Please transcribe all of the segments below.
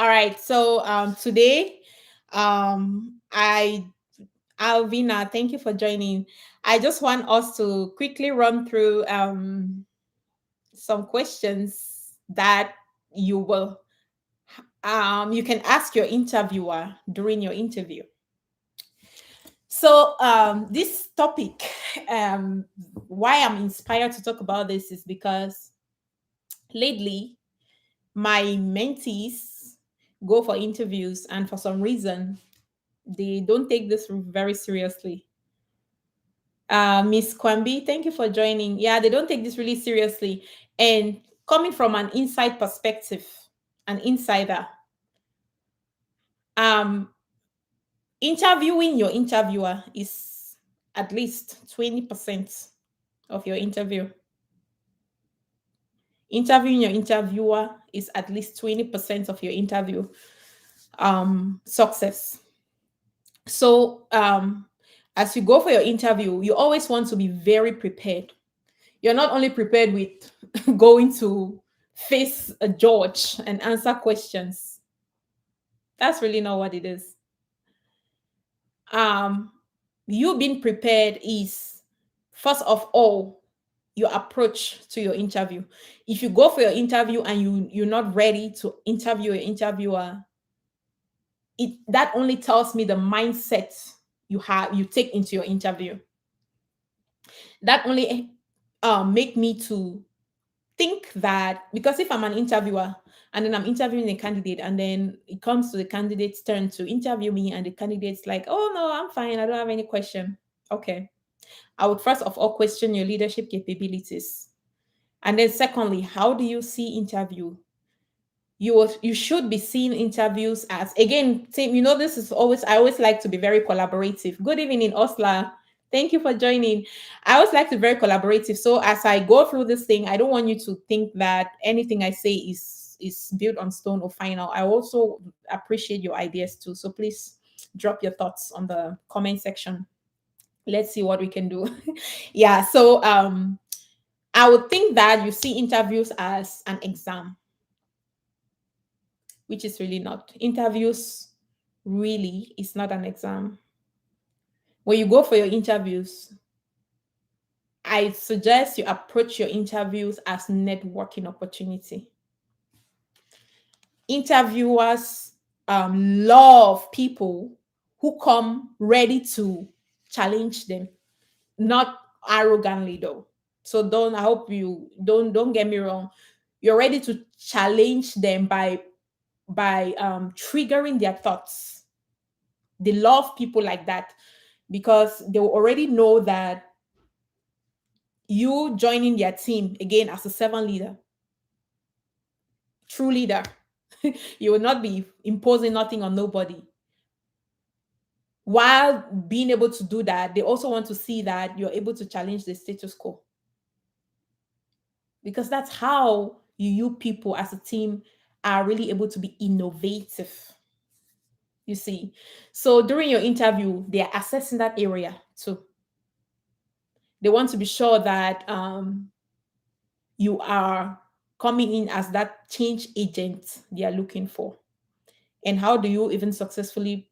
All right. So today, I Alvina, thank you for joining. I just want us to quickly run through some questions that you will you can ask your interviewer during your interview. So this topic, why I'm inspired to talk about this is because lately my mentees go for interviews, and for some reason they don't take this very seriously. Miss Kwambi, thank you for joining. Yeah, they don't take this really seriously. And coming from an inside perspective, an insider, um, interviewing your interviewer is at least 20% of your interview. Interviewing your interviewer is at least 20% of your interview success. So as you go for your interview, you always want to be very prepared. You're not only prepared with going to face a judge and answer questions. That's really not what it is. Um, you being prepared is, first of all, your approach to your interview. If you go for your interview and you're not ready to interview your interviewer, it that only tells me the mindset you take into your interview. That only make me to think that, because if I'm an interviewer and then I'm interviewing a candidate and then it comes to the candidate's turn to interview me and the candidate's like, oh no, I'm fine, I don't have any question. Okay. I would first of all question your leadership capabilities. And then secondly, how do you see interview? You should be seeing interviews as, again, team, this is always, I always like to be very collaborative. Good evening, Osla. Thank you for joining. I always like to be very collaborative. So as I go through this thing, I don't want you to think that anything I say is built on stone or final. I also appreciate your ideas too. So please drop your thoughts on the comment section. Let's see what we can do. Yeah. So I would think that you see interviews as an exam, which is really not. Interviews really is not an exam. When you go for your interviews, I suggest you approach your interviews as networking opportunity. Interviewers love people who come ready to challenge them, not arrogantly though. So I hope you don't get me wrong. You're ready to challenge them by triggering their thoughts. They love people like that because they already know that you joining their team again as a servant leader, true leader. You will not be imposing nothing on nobody. While being able to do that, they also want to see that you're able to challenge the status quo. Because that's how you people as a team are really able to be innovative. You see. So during your interview, they are assessing that area too. They want to be sure that you are coming in as that change agent they are looking for. And how do you even successfully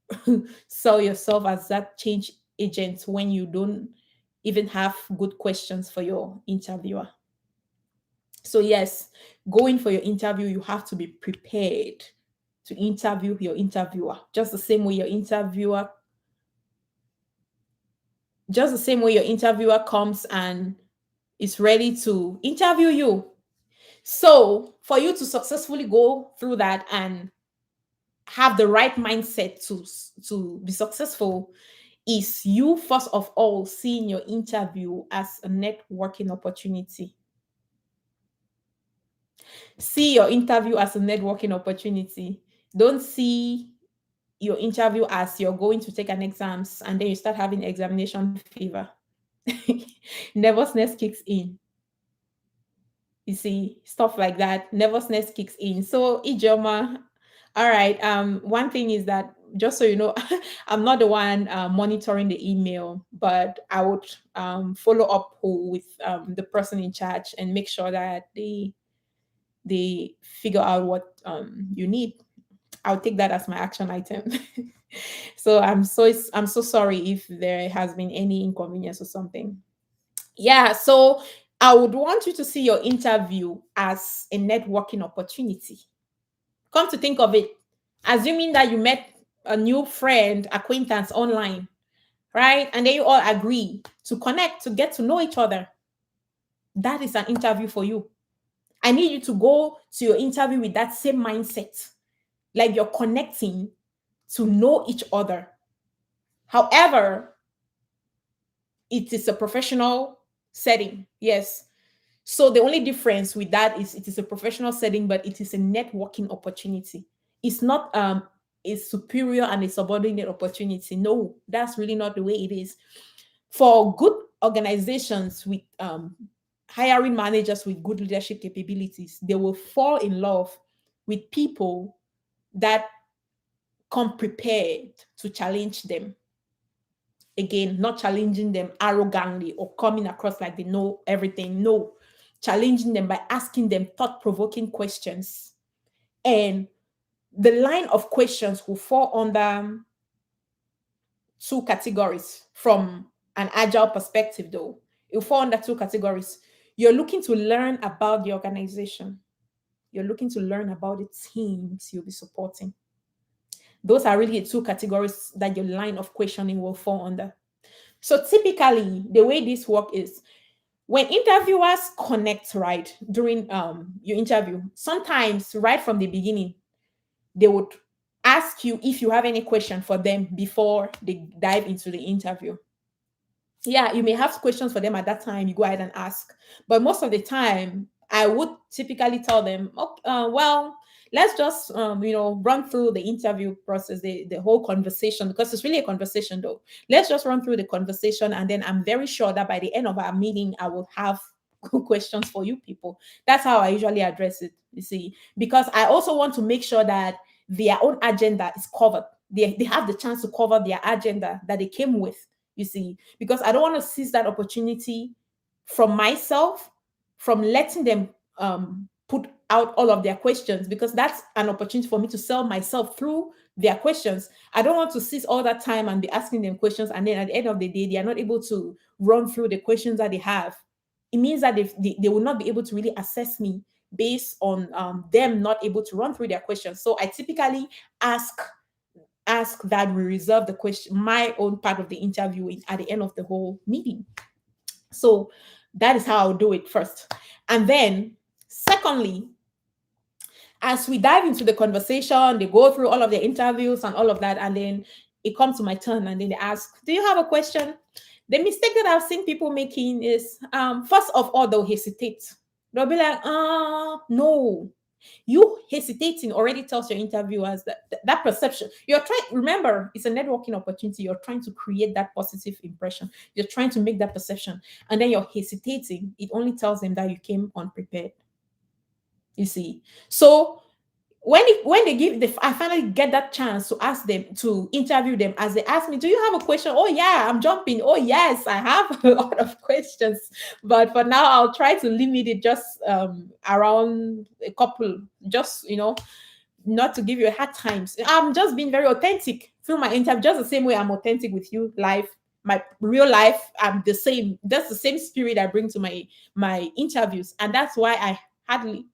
sell yourself as that change agent when you don't even have good questions for your interviewer? So, yes, going for your interview, you have to be prepared to interview your interviewer, just the same way your interviewer comes and is ready to interview you. So, for you to successfully go through that and have the right mindset to be successful, is you first of all seeing your interview as a networking opportunity. See your interview as a networking opportunity. Don't see your interview as you're going to take an exams and then you start having examination fever. Nervousness kicks in. You see, stuff like that. Nervousness kicks in. So, Ijoma, all right. One thing is that, just so you know, I'm not the one monitoring the email, but I would follow up with the person in charge and make sure that they figure out what you need. I'll take that as my action item. So I'm so sorry if there has been any inconvenience or something. Yeah, so I would want you to see your interview as a networking opportunity. Come to think of it, assuming that you met a new friend, acquaintance online, right? And then you all agree to connect, to get to know each other. That is an interview for you. I need you to go to your interview with that same mindset, like you're connecting to know each other. However, it is a professional setting. Yes. So the only difference with that is it is a professional setting, but it is a networking opportunity. It's not a superior and a subordinate opportunity. No, that's really not the way it is. For good organizations with hiring managers with good leadership capabilities, they will fall in love with people that come prepared to challenge them. Again, not challenging them arrogantly or coming across like they know everything. No, challenging them by asking them thought provoking questions. And the line of questions will fall under two categories from an agile perspective, though. It will fall under two categories. You're looking to learn about the organization, you're looking to learn about the teams you'll be supporting. Those are really the two categories that your line of questioning will fall under. So typically, the way this work is, when interviewers connect right during your interview, sometimes right from the beginning, they would ask you if you have any question for them before they dive into the interview. Yeah, you may have questions for them at that time. You go ahead and ask, but most of the time, I would typically tell them, okay, well, let's just run through the interview process, the whole conversation, because it's really a conversation, though. Let's just run through the conversation, and then I'm very sure that by the end of our meeting, I will have questions for you people. That's how I usually address it. You see, because I also want to make sure that their own agenda is covered. They have the chance to cover their agenda that they came with, you see, because I don't want to seize that opportunity from myself, from letting them put out all of their questions, because that's an opportunity for me to sell myself through their questions. I don't want to seize all that time and be asking them questions, and then at the end of the day, they are not able to run through the questions that they have. It means that they will not be able to really assess me based on them not able to run through their questions. So I typically ask that we reserve the question, my own part of the interview at the end of the whole meeting. So that is how I'll do it first. And then, secondly, as we dive into the conversation, they go through all of the interviews and all of that, and then it comes to my turn, and then they ask, "Do you have a question?" The mistake that I've seen people making is, first of all, they'll hesitate. They'll be like, no. You hesitating already tells your interviewers that perception. You're trying, remember, it's a networking opportunity. You're trying to create that positive impression. You're trying to make that perception. And then you're hesitating. It only tells them that you came unprepared. You see? So when they I finally get that chance to ask them, to interview them, as they ask me, "Do you have a question?" "Oh yeah, I'm jumping. Oh yes, I have a lot of questions, but for now I'll try to limit it just around a couple, just not to give you a hard time. I'm just being very authentic through my interview, just the same way I'm authentic with you live. My real life, I'm the same. That's the same spirit I bring to my interviews, and that's why I hardly.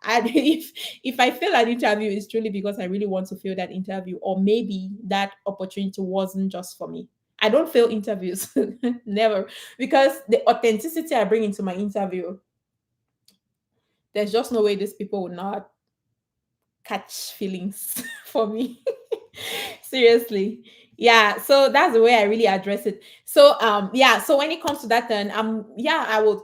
And if I fail an interview, it's truly because I really want to fail that interview, or maybe that opportunity wasn't just for me. I don't fail interviews, never, because the authenticity I bring into my interview, there's just no way these people would not catch feelings for me. Seriously. Yeah, so that's the way I really address it. So yeah, so when it comes to that, then yeah, I would,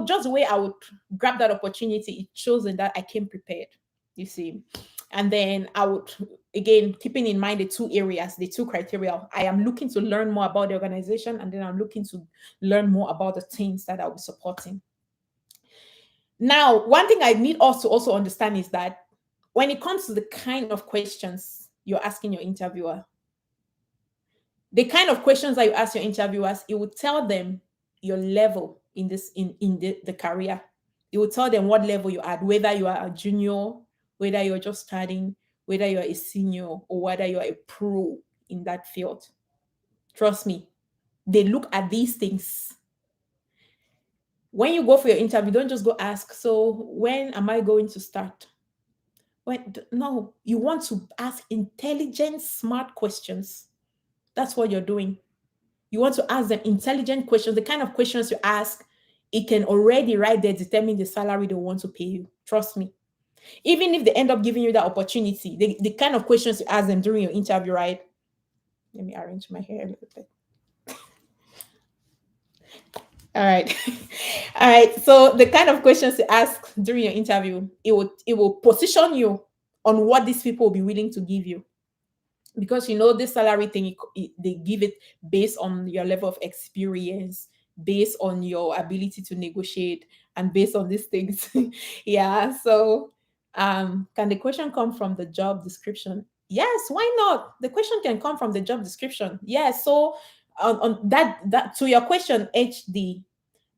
just the way I would grab that opportunity, it shows in that I came prepared, you see. And then I would, again, keeping in mind the two areas, the two criteria, I am looking to learn more about the organization, and then I'm looking to learn more about the teams that I'll be supporting. Now, one thing I need us to also understand is that when it comes to the kind of questions you're asking your interviewer, the kind of questions that you ask your interviewers, it will tell them your level in this in the career. It will tell them what level you're at, whether you are a junior, whether you're just starting, whether you're a senior or whether you're a pro in that field. Trust me, they look at these things. When you go for your interview, don't just go ask, so when am I going to start? No, you want to ask intelligent, smart questions. That's what you're doing. You want to ask them intelligent questions. The kind of questions you ask, it can already right there determine the salary they want to pay you. Trust me. Even if they end up giving you that opportunity, the kind of questions you ask them during your interview, right? Let me arrange my hair a little bit. All right. All right. So the kind of questions you ask during your interview, it will position you on what these people will be willing to give you. Because this salary thing, they give it based on your level of experience, based on your ability to negotiate, and based on these things. Yeah. So can the question come from the job description? Yes, why not? The question can come from the job description. Yes. So on that to your question, HD,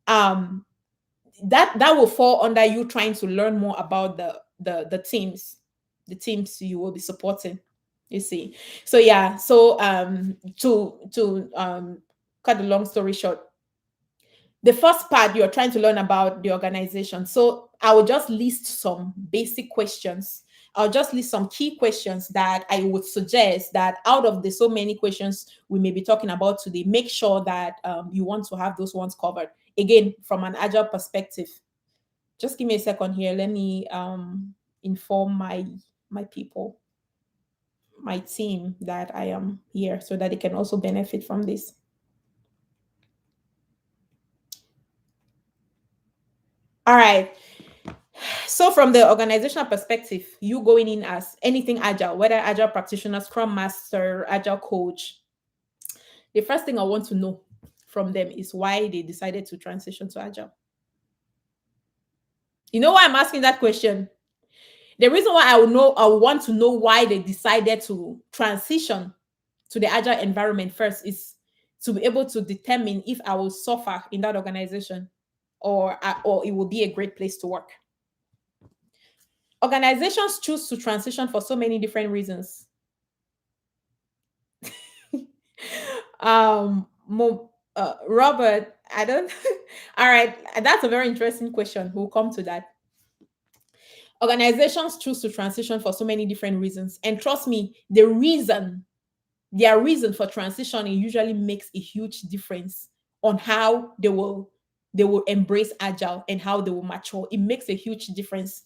um that will fall under you trying to learn more about the teams you will be supporting, you see. So yeah, so to cut the long story short, the first part, you're trying to learn about the organization. So I will just list some basic questions. I'll just list some key questions that I would suggest that out of the so many questions we may be talking about today, make sure that you want to have those ones covered. Again, from an agile perspective. Just give me a second here. Let me inform my people, my team, that I am here so that they can also benefit from this. All right. So from the organizational perspective, you going in as anything agile, whether agile practitioner, scrum master, agile coach, the first thing I want to know from them is why they decided to transition to agile. You know why I'm asking that question? The reason why I want to know why they decided to transition to the agile environment first is to be able to determine if I will suffer in that organization or it will be a great place to work. Organizations choose to transition for so many different reasons. Robert, I don't. All right, that's a very interesting question. We'll come to that. Organizations choose to transition for so many different reasons, and trust me, their reason for transitioning usually makes a huge difference on how they will embrace agile and how they will mature. It makes a huge difference.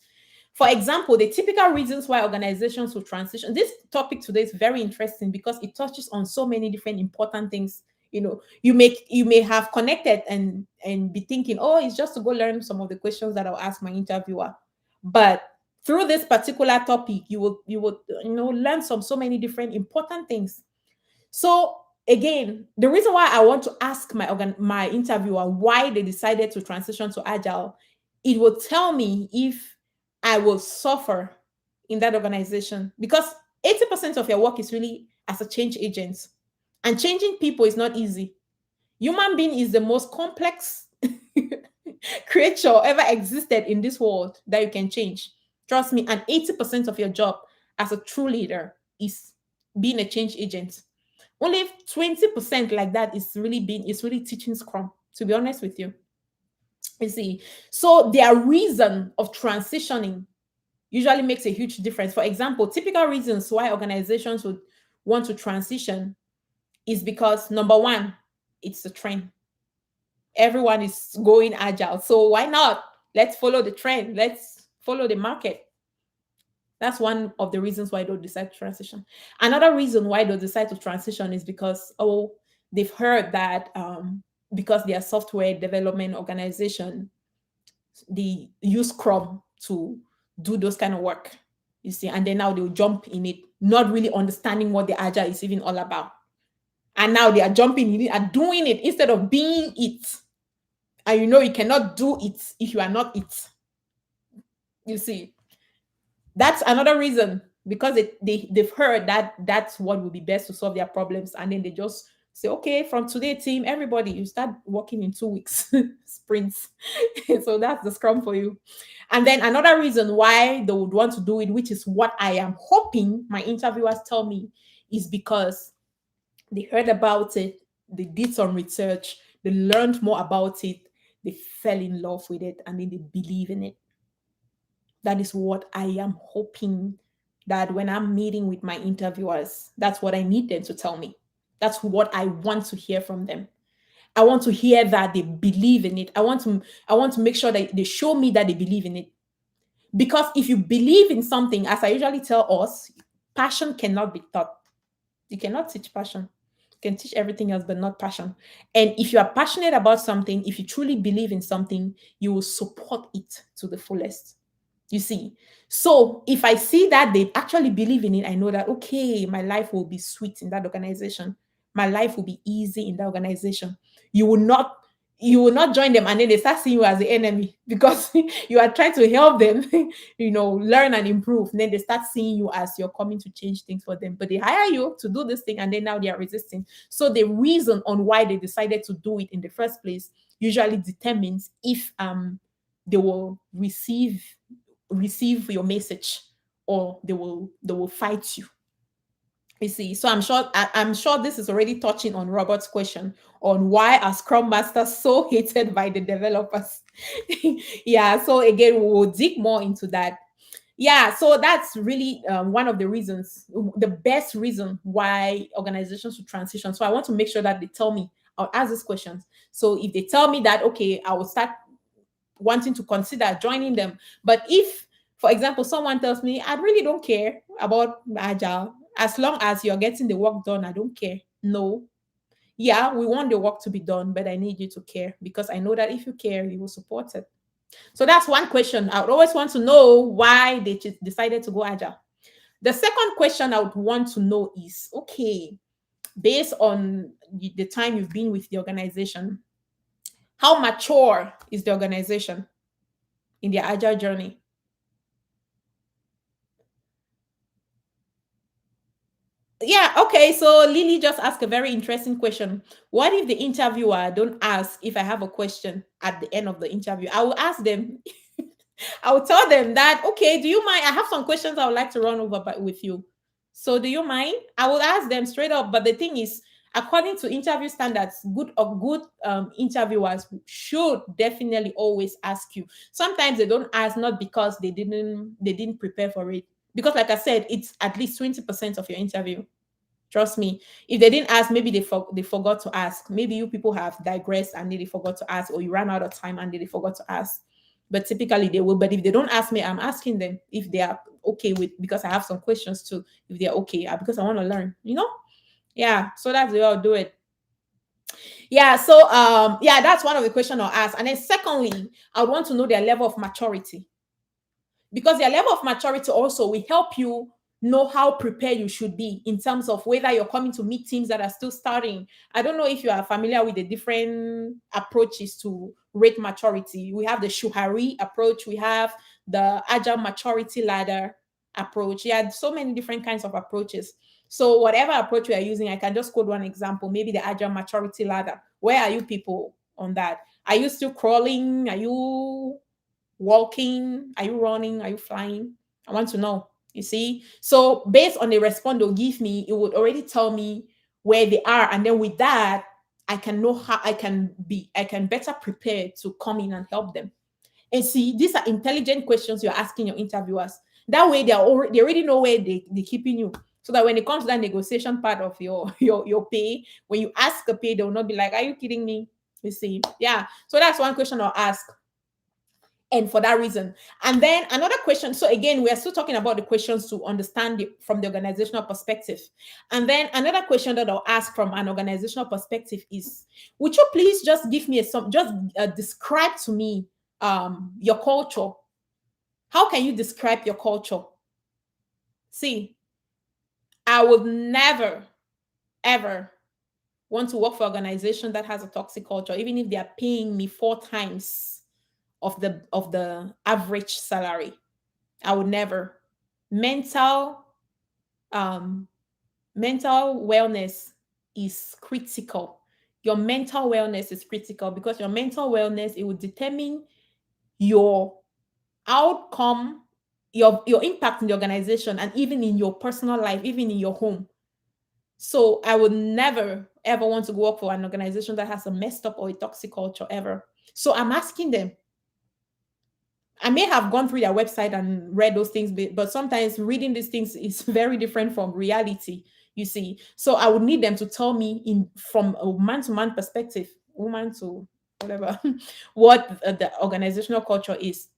For example, the typical reasons why organizations will transition. This topic today is very interesting because it touches on so many different important things. You may have connected and be thinking, oh, it's just to go learn some of the questions that I'll ask my interviewer. But through this particular topic, you will learn so many different important things. So again, the reason why I want to ask my interviewer why they decided to transition to agile, it will tell me if I will suffer in that organization, because 80% of your work is really as a change agent, and changing people is not easy. Human being is the most complex creature ever existed in this world that you can change. Trust me, and 80% of your job as a true leader is being a change agent. Only 20% like that is really teaching Scrum, to be honest with you. You see, so their reason of transitioning usually makes a huge difference. For example, typical reasons why organizations would want to transition is because, number one, it's a trend. Everyone is going agile. So why not? Let's follow the trend. Let's follow the market. That's one of the reasons why they'll decide to transition. Another reason why they'll decide to transition is because, they've heard that because they are software development organization, they use Scrum to do those kind of work. You see, and then now they'll jump in it, not really understanding what the agile is even all about. And now they are jumping in it and doing it instead of being it. And you cannot do it if you are not it. You see, that's another reason, because they've heard that that's what will be best to solve their problems, and then they just Say, okay, from today, team, everybody, you start working in 2 weeks, sprints. So that's the Scrum for you. And then another reason why they would want to do it, which is what I am hoping my interviewers tell me, is because they heard about it, they did some research, they learned more about it, they fell in love with it, and then they believe in it. That is what I am hoping, that when I'm meeting with my interviewers, that's what I need them to tell me. That's what I want to hear from them. I want to hear that they believe in it. I want to make sure that they show me that they believe in it. Because if you believe in something, as I usually tell us, passion cannot be taught. You cannot teach passion. You can teach everything else, but not passion. And if you are passionate about something, if you truly believe in something, you will support it to the fullest. You see? So if I see that they actually believe in it, I know that, okay, my life will be sweet in that organization. My life will be easy in that organization. You will not you will not join them and then they start seeing you as the enemy because you are trying to help them, learn and improve. And then they start seeing you as you're coming to change things for them. But they hire you to do this thing and then now they are resisting. So the reason on why they decided to do it in the first place usually determines if they will receive your message or they will fight you. You see, so I'm sure this is already touching on Robert's question on why are Scrum Masters so hated by the developers. Yeah, so again, we'll dig more into that. Yeah, so that's really one of the reasons, the best reason why organizations should transition. So I want to make sure that they tell me, I'll ask these questions. So if they tell me that, okay, I will start wanting to consider joining them. But if, for example, someone tells me, I really don't care about Agile, as long as you're getting the work done, I don't care. No. Yeah, we want the work to be done, but I need you to care because I know that if you care, you will support it. So that's one question. I would always want to know why they decided to go Agile. The second question I would want to know is, okay, based on the time you've been with the organization, how mature is the organization in their Agile journey? Yeah, okay. So Lily just asked a very interesting question. What if the interviewer don't ask if I have a question at the end of the interview? I will ask them. I will tell them that, okay, do you mind? I have some questions I would like to run over with you. So do you mind? I will ask them straight up. But the thing is, according to interview standards, good interviewers should definitely always ask you. Sometimes they don't ask not because they didn't prepare for it. Because like I said, it's at least 20% of your interview. Trust me. If they didn't ask, maybe they forgot to ask. Maybe you people have digressed and they forgot to ask, or you ran out of time and they forgot to ask. But typically they will. But if they don't ask me, I'm asking them if they are okay with, because I have some questions too. If they're okay, because I want to learn. Yeah. So that's the way I'll do it. Yeah. So yeah, that's one of the questions I'll ask. And then secondly, I want to know their level of maturity, because their level of maturity also will help you know how prepared you should be in terms of whether you're coming to meet teams that are still starting. I don't know if you are familiar with the different approaches to rate maturity. We have the Shuhari approach, we have the Agile maturity ladder approach. Yeah, so many different kinds of approaches. So whatever approach you are using, I can just quote one example, maybe the Agile maturity ladder. Where are you people on that? Are you still crawling? Are you walking? Are you running? Are you flying? I want to know. You see? So based on the response they'll give me, it would already tell me where they are. And then with that, I can know how I can better prepare to come in and help them. And see, these are intelligent questions you're asking your interviewers. That way they already know where they're keeping you. So that when it comes to that negotiation part of your pay, when you ask a pay, they'll not be like, are you kidding me? You see? Yeah. So that's one question I'll ask, and for that reason. And then another question, so again, we are still talking about the questions to understand it from the organizational perspective. And then another question that I'll ask from an organizational perspective is, would you please just give me describe to me your culture? How can you describe your culture? See, I would never ever want to work for an organization that has a toxic culture, even if they are paying me 4 times of the average salary. I would never. Mental um mental wellness is critical. Your mental wellness is critical because your mental wellness, it will determine your outcome, your impact in the organization, and even in your personal life, even in your home. So I would never ever want to work for an organization that has a messed up or a toxic culture ever. So I'm asking them. I may have gone through their website and read those things, but sometimes reading these things is very different from reality, you see. So I would need them to tell me in from a man to man perspective, woman to whatever, what the organizational culture is.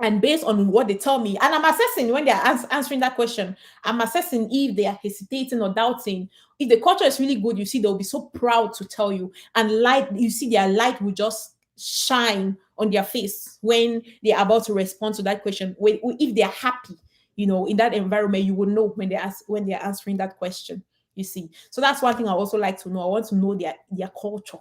And based on what they tell me, and I'm assessing when they're answering that question, I'm assessing if they are hesitating or doubting. If the culture is really good, you see, they'll be so proud to tell you, and light, you see, their light will just shine on their face when they're about to respond to that question. If they're happy, in that environment, you will know when they're answering that question. You see, so that's one thing I also like to know. I want to know their culture,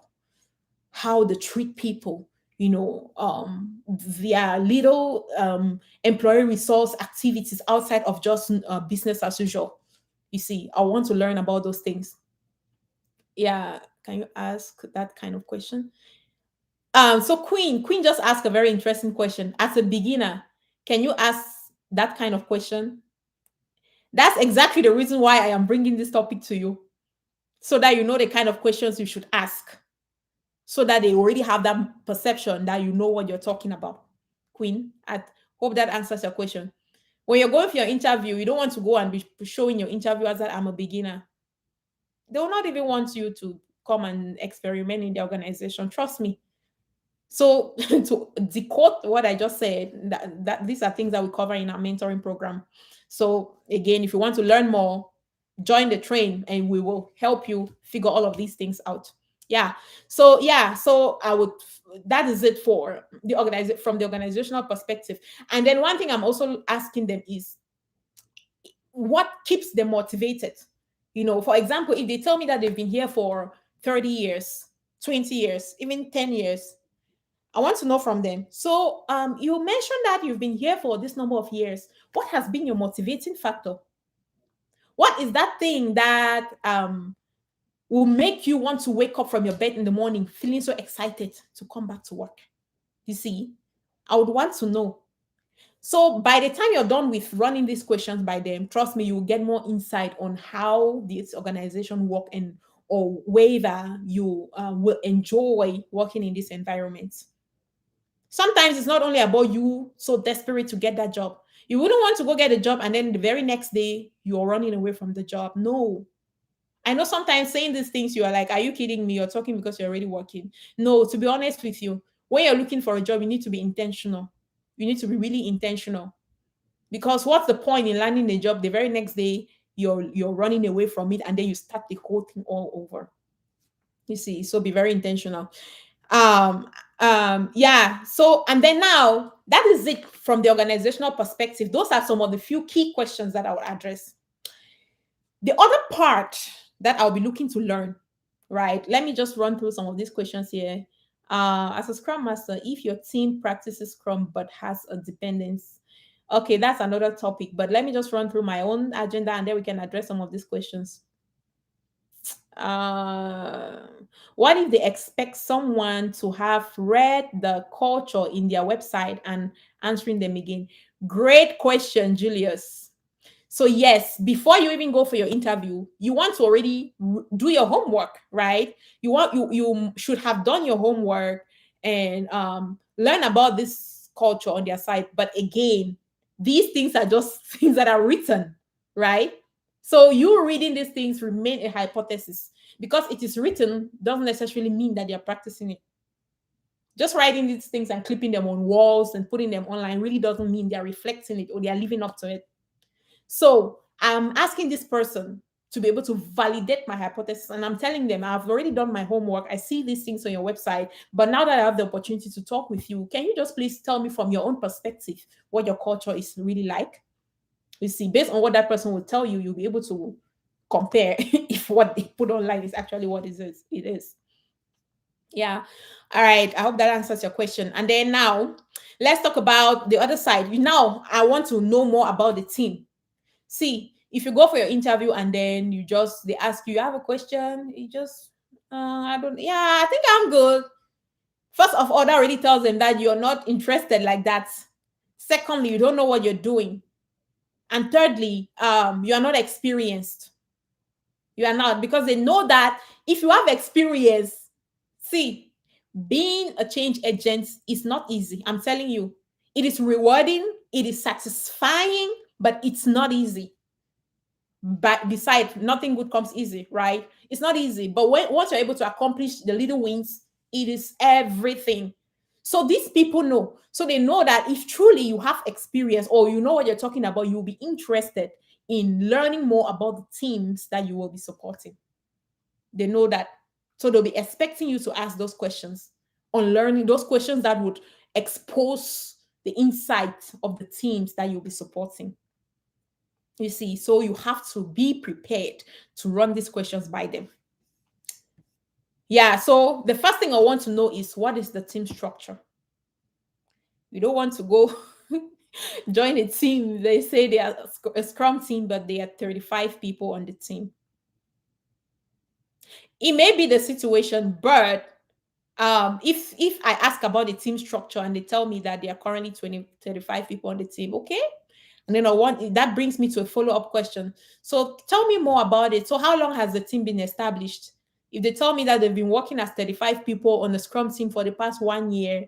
how they treat people, their little employee resource activities outside of just business as usual. You see, I want to learn about those things. Yeah, can you ask that kind of question? So Queen just asked a very interesting question. As a beginner, can you ask that kind of question? That's exactly the reason why I am bringing this topic to you, so that you know the kind of questions you should ask, so that they already have that perception that you know what you're talking about. Queen, I hope that answers your question. When you're going for your interview, you don't want to go and be showing your interviewers that I'm a beginner. They will not even want you to come and experiment in the organization. Trust me. So to decode what I just said, that these are things that we cover in our mentoring program. So again, if you want to learn more, join the train and we will help you figure all of these things out. So I would, that is it for from the organizational perspective. And then one thing I'm also asking them is what keeps them motivated. For example, if they tell me that they've been here for 30 years, 20 years, even 10 years, I want to know from them. So, you mentioned that you've been here for this number of years. What has been your motivating factor? What is that thing that will make you want to wake up from your bed in the morning feeling so excited to come back to work? You see, I would want to know. So, by the time you're done with running these questions by them, trust me, you will get more insight on how this organization work, and or whether you will enjoy working in this environment. Sometimes it's not only about you so desperate to get that job. You wouldn't want to go get a job and then the very next day you're running away from the job. No. I know sometimes saying these things, you are like, are you kidding me? You're talking because you're already working. No, to be honest with you, when you're looking for a job, you need to be intentional. You need to be really intentional. Because what's the point in landing a job the very next day you're running away from it and then you start the whole thing all over? You see, so be very intentional. So and then now that is it from the organizational perspective. Those are some of the few key questions that I will address. The other part that I'll be looking to learn, right? Let me just run through some of these questions here. As a Scrum Master, if your team practices Scrum but has a dependence, okay, that's another topic. But let me just run through my own agenda and then we can address some of these questions. uh what if they expect someone to have read the culture in their website and answering them again? Great question, Julius. So yes, before you even go for your interview, you want to already do your homework, right? You should have done your homework and learn about this culture on their site. But again, these things are just things that are written, right? So you reading these things remain a hypothesis. Because it is written doesn't necessarily mean that they're practicing it. Just writing these things and clipping them on walls and putting them online really doesn't mean they're reflecting it or they're living up to it. So I'm asking this person to be able to validate my hypothesis, and I'm telling them I've already done my homework. I see these things on your website, but now that I have the opportunity to talk with you, can you just please tell me from your own perspective what your culture is really like? You see, based on what that person will tell you, you'll be able to compare if what they put online is actually what it is. Yeah. All right. I hope that answers your question. And then now let's talk about the other side. Now I want to know more about the team. See, If you go for your interview and then they ask you, you have a question, you just I don't, yeah, I think I'm good. First of all, that already tells them that you're not interested like that. Secondly, you don't know what you're doing. And thirdly, you are not experienced. You are not, because they know that if you have experience, see, being a change agent is not easy. I'm telling you, it is rewarding, it is satisfying, but it's not easy. But besides, nothing good comes easy, right? It's not easy. But once you're able to accomplish the little wins, it is everything. So these people know. So they know that if truly you have experience or you know what you're talking about, you'll be interested in learning more about the teams that you will be supporting. They know that. So they'll be expecting you to ask those questions on learning, those questions that would expose the insight of the teams that you'll be supporting. You see, so you have to be prepared to run these questions by them. Yeah, so the first thing I want to know is, what is the team structure? You don't want to go join a team. They say they are a Scrum team, but they are 35 people on the team. It may be the situation, but if I ask about the team structure and they tell me that there are currently 35 people on the team, okay. And then that brings me to a follow-up question. So tell me more about it. So how long has the team been established? If they tell me that they've been working as 35 people on the Scrum team for the past 1 year,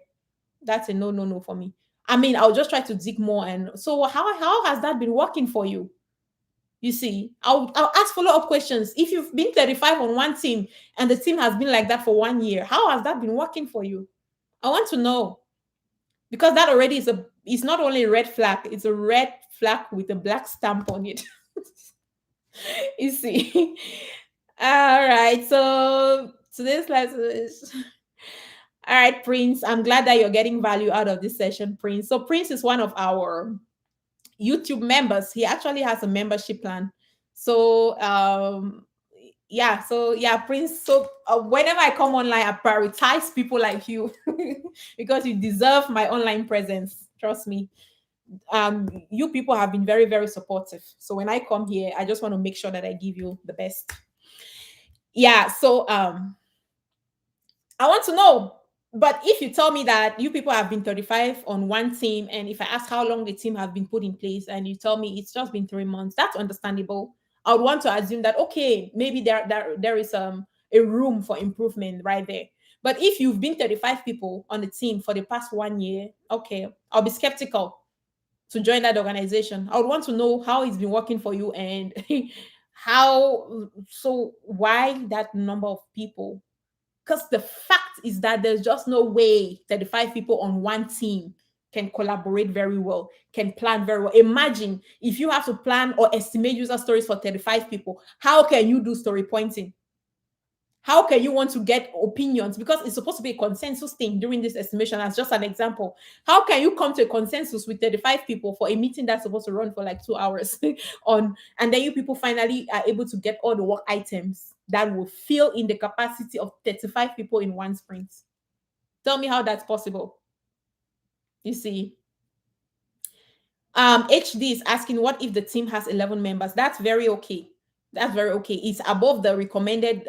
that's a no for me. I mean, I'll just try to dig more. And so how has that been working for you? You see, I'll ask follow-up questions. If you've been 35 on one team and the team has been like that for 1 year, how has that been working for you? I want to know. Because that already it's not only a red flag, it's a red flag with a black stamp on it. You see. All right. So today's lesson is all right, Prince. I'm glad that you're getting value out of this session, Prince. So Prince is one of our YouTube members. He actually has a membership plan. So yeah, Prince. So whenever I come online, I prioritize people like you because you deserve my online presence. Trust me. You people have been very, very supportive. So when I come here, I just want to make sure that I give you the best. Yeah. So I want to know. But if you tell me that you people have been 35 on one team, and if I ask how long the team have been put in place, and you tell me it's just been 3 months, that's understandable. I would want to assume that, okay, maybe there is a room for improvement right there. But if you've been 35 people on the team for the past 1 year, okay, I'll be skeptical to join that organization. I would want to know how it's been working for you and why that number of people. Because the fact is that there's just no way 35 people on one team can collaborate very well, can plan very well. Imagine if you have to plan or estimate user stories for 35 people, how can you do story pointing? How can you want to get opinions? Because it's supposed to be a consensus thing during this estimation, as just an example. How can you come to a consensus with 35 people for a meeting that's supposed to run for like 2 hours and then you people finally are able to get all the work items that will fill in the capacity of 35 people in one sprint? Tell me how that's possible. You see. HD is asking, what if the team has 11 members? That's very okay. That's very okay. It's above the recommended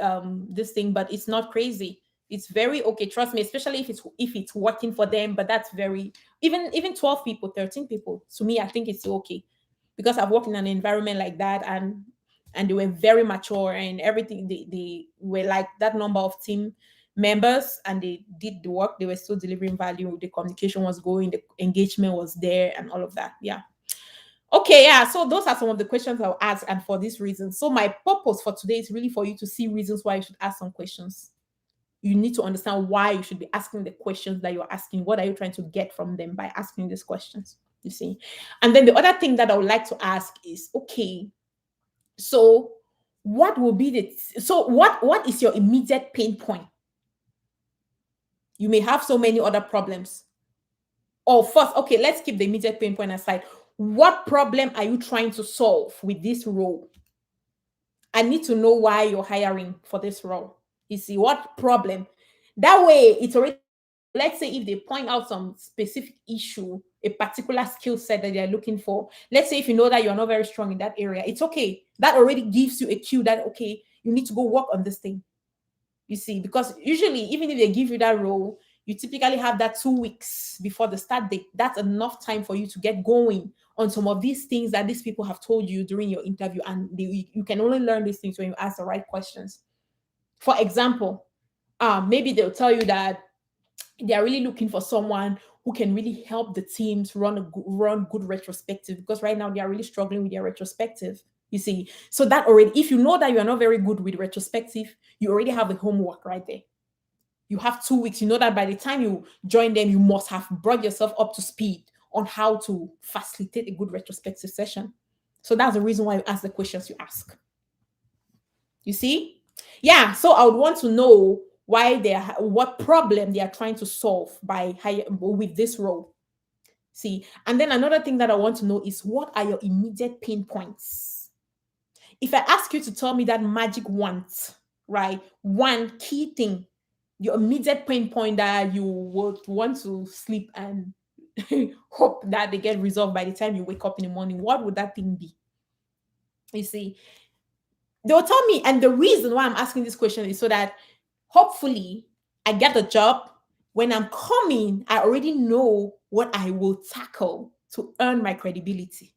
this thing, but it's not crazy. It's very okay. Trust me, especially if it's working for them. But that's very, even 12 people, 13 people. To me, I think it's okay, because I've worked in an environment like that, and they were very mature and everything. They were like that number of team members, and they did the work. They were still delivering value. The communication was going, the engagement was there, and all of that. Yeah. Okay, yeah. So those are some of the questions I'll ask, and for this reason. So my purpose for today is really for you to see reasons why you should ask some questions. You need to understand why you should be asking the questions that you're asking. What are you trying to get from them by asking these questions? You see. And then the other thing that I would like to ask is, okay, so what is your immediate pain point? You may have so many other problems. Or first, okay, let's keep the immediate pain point aside. What problem are you trying to solve with this role? I need to know why you're hiring for this role. You see, what problem? That way, it's already, let's say if they point out some specific issue a particular skill set that they're looking for. Let's say if you know that you're not very strong in that area, it's okay. That already gives you a cue that, okay, you need to go work on this thing. You see, because usually, even if they give you that role, you typically have that 2 weeks before the start date. That's enough time for you to get going on some of these things that these people have told you during your interview. And you can only learn these things when you ask the right questions. For example, maybe they'll tell you that they are really looking for someone who can really help the teams run good retrospective, because right now they are really struggling with their retrospective. You see, so that already, if you know that you are not very good with retrospective, you already have the homework right there. You have 2 weeks. You know that by the time you join them, you must have brought yourself up to speed on how to facilitate a good retrospective session. So that's the reason why you ask the questions you ask. You see? Yeah. So I would want to know what problem they are trying to solve with this role. See, and then another thing that I want to know is, what are your immediate pain points? If I ask you to tell me that magic want, right, one key thing, your immediate pain point that you would want to sleep and hope that they get resolved by the time you wake up in the morning, what would that thing be? You see, they'll tell me, and the reason why I'm asking this question is so that hopefully I get the job. When I'm coming, I already know what I will tackle to earn my credibility.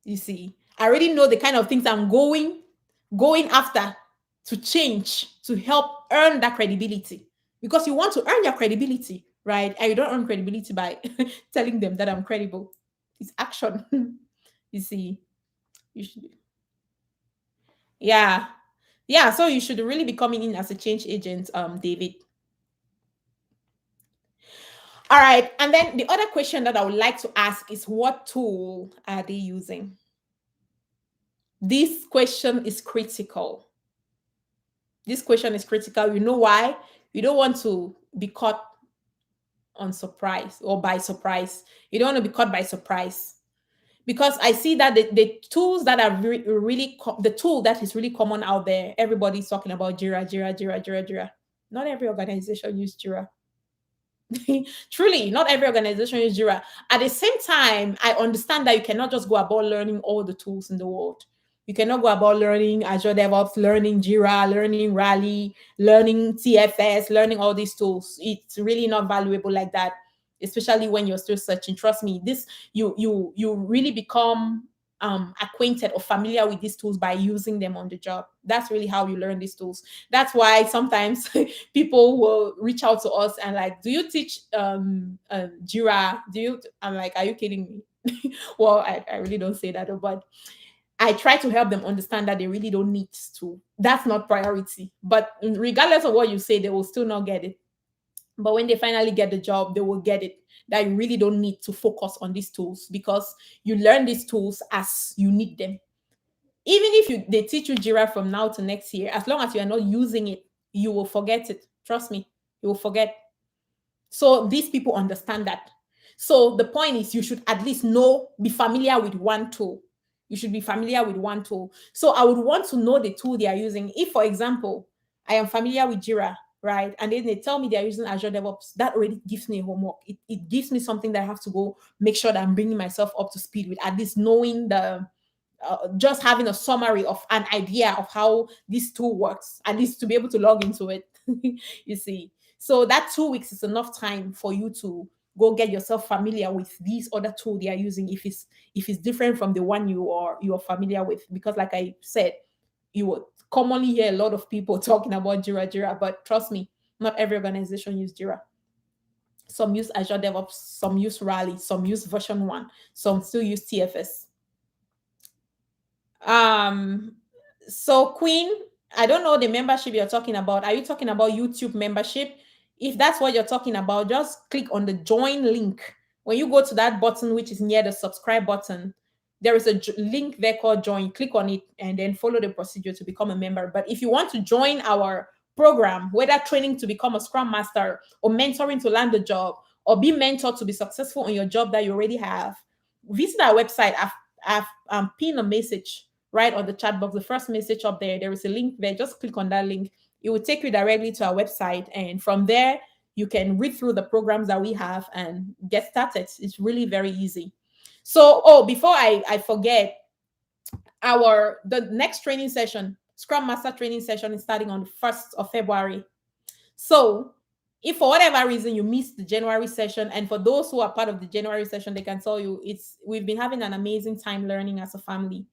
You see, I already know the kind of things I'm going after to change to help earn that credibility. Because you want to earn your credibility, right? And you don't earn credibility by telling them that I'm credible. It's action. You see, you should, yeah. Yeah, so you should really be coming in as a change agent, David. All right. And then the other question that I would like to ask is, what tool are they using? This question is critical. This question is critical. You know why? You don't want to be caught on surprise or by surprise. You don't want to be caught by surprise. Because I see that the tools that are the tool that is really common out there, everybody's talking about Jira. Not every organization uses Jira. Truly, not every organization uses Jira. At the same time, I understand that you cannot just go about learning all the tools in the world. You cannot go about learning Azure DevOps, learning Jira, learning Rally, learning TFS, learning all these tools. It's really not valuable like that, especially when you're still searching. Trust me, this you really become acquainted or familiar with these tools by using them on the job. That's really how you learn these tools. That's why sometimes people will reach out to us and like, do you teach Jira? I'm like, are you kidding me? Well, I really don't say that, but I try to help them understand that they really don't need to. That's not priority. But regardless of what you say, they will still not get it. But when they finally get the job, they will get it, that you really don't need to focus on these tools, because you learn these tools as you need them. Even if they teach you Jira from now to next year, as long as you are not using it, you will forget it. Trust me, you will forget. So these people understand that. So the point is, you should at least be familiar with one tool. You should be familiar with one tool. So I would want to know the tool they are using. If, for example, I am familiar with Jira, right? And then they tell me they're using Azure DevOps, that already gives me a homework. It gives me something that I have to go make sure that I'm bringing myself up to speed with, at least knowing just having a summary of an idea of how this tool works, at least to be able to log into it. You see, so that 2 weeks is enough time for you to go get yourself familiar with these other tools they are using, if it's different from the one you're familiar with. Because like I said, you would commonly hear a lot of people talking about Jira, but trust me, not every organization use Jira. Some use Azure DevOps, some use Rally, some use version 1, some still use TFS. So Queen, I don't know the membership you're talking about. Are you talking about YouTube membership? If that's what you're talking about, just click on the join link. When you go to that button, which is near the subscribe button, there is a link there called join. Click on it and then follow the procedure to become a member. But if you want to join our program, whether training to become a Scrum Master or mentoring to land a job or be mentored to be successful on your job that you already have, visit our website. I've pinned a message right on the chat box. The first message up there is a link there. Just click on that link. It will take you directly to our website. And from there, you can read through the programs that we have and get started. It's really very easy. So, oh, before I forget, the next training session, Scrum Master training session, is starting on the 1st of February. So if for whatever reason you missed the January session, and for those who are part of the January session, they can tell you we've been having an amazing time learning as a family.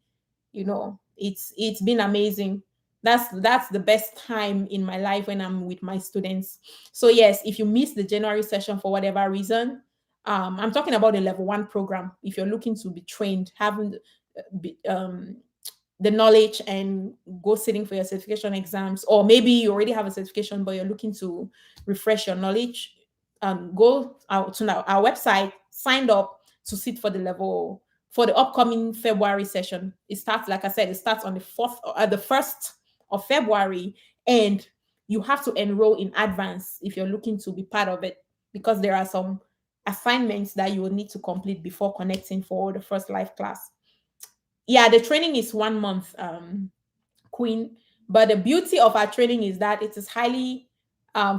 It's been amazing. That's the best time in my life when I'm with my students. So yes, if you missed the January session for whatever reason, I'm talking about the level 1 program. If you're looking to be trained, having the knowledge and go sitting for your certification exams, or maybe you already have a certification but you're looking to refresh your knowledge, go out to our website, sign up to sit for the upcoming February session. It starts, like I said, it starts on the 1st of February, and you have to enroll in advance if you're looking to be part of it, because there are some assignments that you will need to complete before connecting for the first live class. Yeah, the training is 1 month, Queen. But the beauty of our training is that it is highly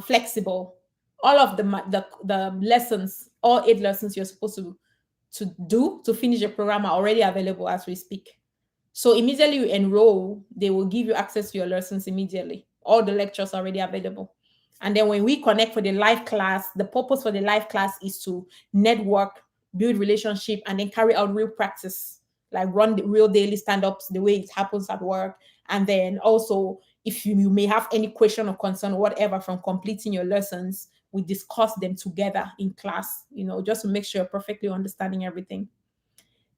flexible. All of the lessons, all 8 lessons you're supposed to do to finish your program are already available as we speak. So immediately you enroll, they will give you access to your lessons immediately. All the lectures are already available. And then when we connect for the live class, the purpose for the live class is to network, build relationship, and then carry out real practice, like run the real daily stand-ups the way it happens at work. And then also, if you may have any question or concern or whatever from completing your lessons, we discuss them together in class, just to make sure you're perfectly understanding everything.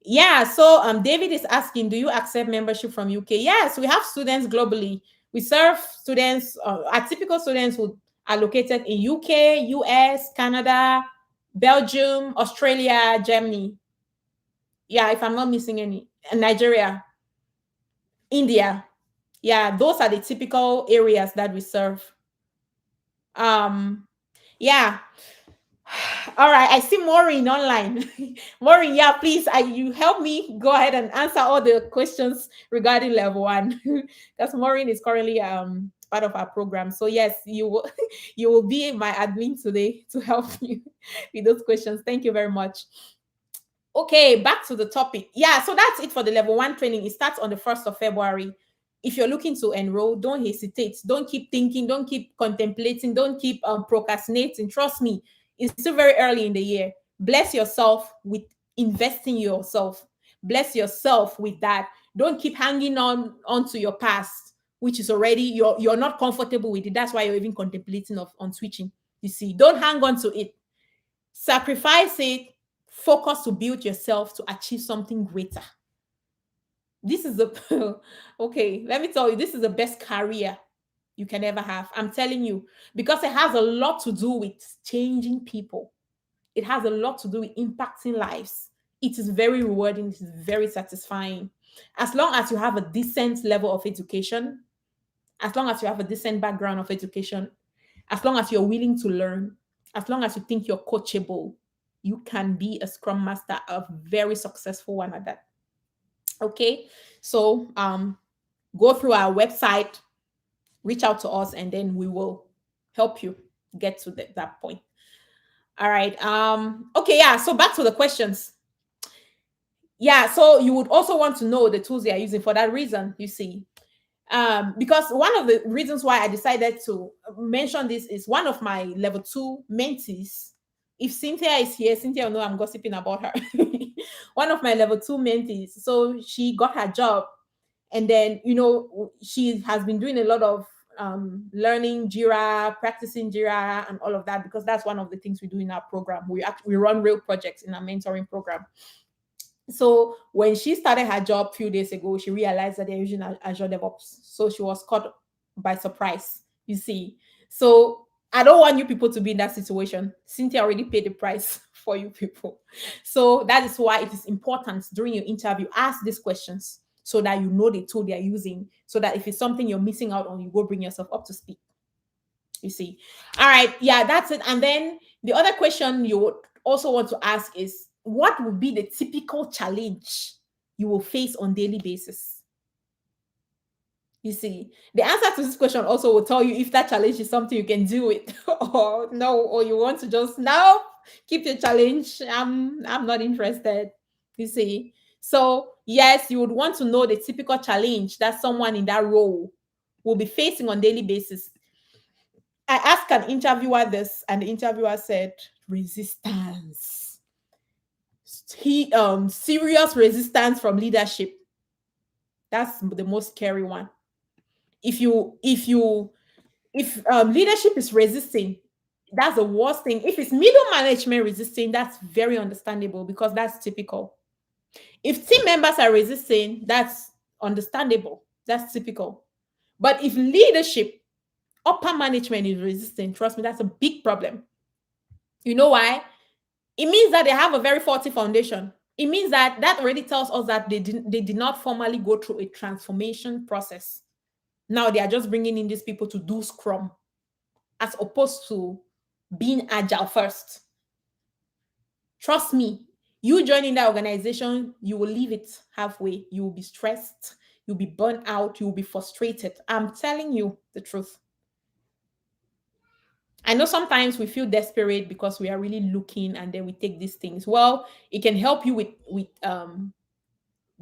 Yeah, so David is asking, do you accept membership from UK? Yes, we have students globally. We serve students, our typical students who are located in UK, US, Canada, Belgium, Australia, Germany. Yeah, if I'm not missing any, Nigeria, India. Yeah, those are the typical areas that we serve. Yeah. All right, I see Maureen online. Maureen, yeah, please, you help me go ahead and answer all the questions regarding level 1, because Maureen is currently part of our program. So yes, you will you will be my admin today to help you with those questions. Thank you very much. Okay, back to the topic. Yeah, so that's it for the level 1 training. It starts on the 1st of February. If you're looking to enroll, don't hesitate. Don't keep thinking. Don't keep contemplating. Don't keep procrastinating. Trust me, it's still very early in the year. Bless yourself with investing yourself. Bless yourself with that. Don't keep hanging onto your past, which is already you're not comfortable with it. That's why you're even contemplating on switching. You see, don't hang on to it. Sacrifice it. Focus to build yourself to achieve something greater. This is the okay, let me tell you, this is the best career you can ever have. I'm telling you, because it has a lot to do with changing people. It has a lot to do with impacting lives. It is very rewarding. It is very satisfying. As long as you have a decent level of education, as long as you have a decent background of education, as long as you're willing to learn, as long as you think you're coachable, you can be a Scrum Master, a very successful one at that. Okay, so go through our website, reach out to us, and then we will help you get to that point. All right. Okay, yeah, so back to the questions. Yeah, so you would also want to know the tools they are using for that reason, you see. Because one of the reasons why I decided to mention this is one of my level 2 mentees. If Cynthia is here, Cynthia will know I'm gossiping about her. One of my level 2 mentees. So she got her job, and then she has been doing a lot of learning Jira, practicing Jira, and all of that, because that's one of the things we do in our program. We run real projects in our mentoring program. So when she started her job a few days ago, she realized that they're using Azure DevOps. So she was caught by surprise, you see. So I don't want you people to be in that situation. Cynthia already paid the price for you people. So that is why it is important during your interview, ask these questions so that you know the tool they're using, so that if it's something you're missing out on, you go bring yourself up to speed. You see. All right. Yeah, that's it. And then the other question you would also want to ask is, what would be the typical challenge you will face on daily basis? You see, the answer to this question also will tell you if that challenge is something you can deal with or no, or you want to just now keep your challenge. I'm not interested. You see, so yes, you would want to know the typical challenge that someone in that role will be facing on daily basis. I asked an interviewer this, and the interviewer said resistance. Serious resistance from leadership. That's the most scary one. If leadership is resisting, that's the worst thing. If it's middle management resisting, that's very understandable because that's typical. If team members are resisting, that's understandable. That's typical. But if leadership, upper management is resisting, trust me, that's a big problem. You know why? It means that they have a very faulty foundation. It means that already tells us that they did not formally go through a transformation process. Now they are just bringing in these people to do Scrum as opposed to being agile first. Trust me, you joining that organization, you will leave it halfway. You will be stressed, you'll be burnt out, you'll be frustrated. I'm telling you the truth. I know sometimes we feel desperate because we are really looking and then we take these things. Well, it can help you with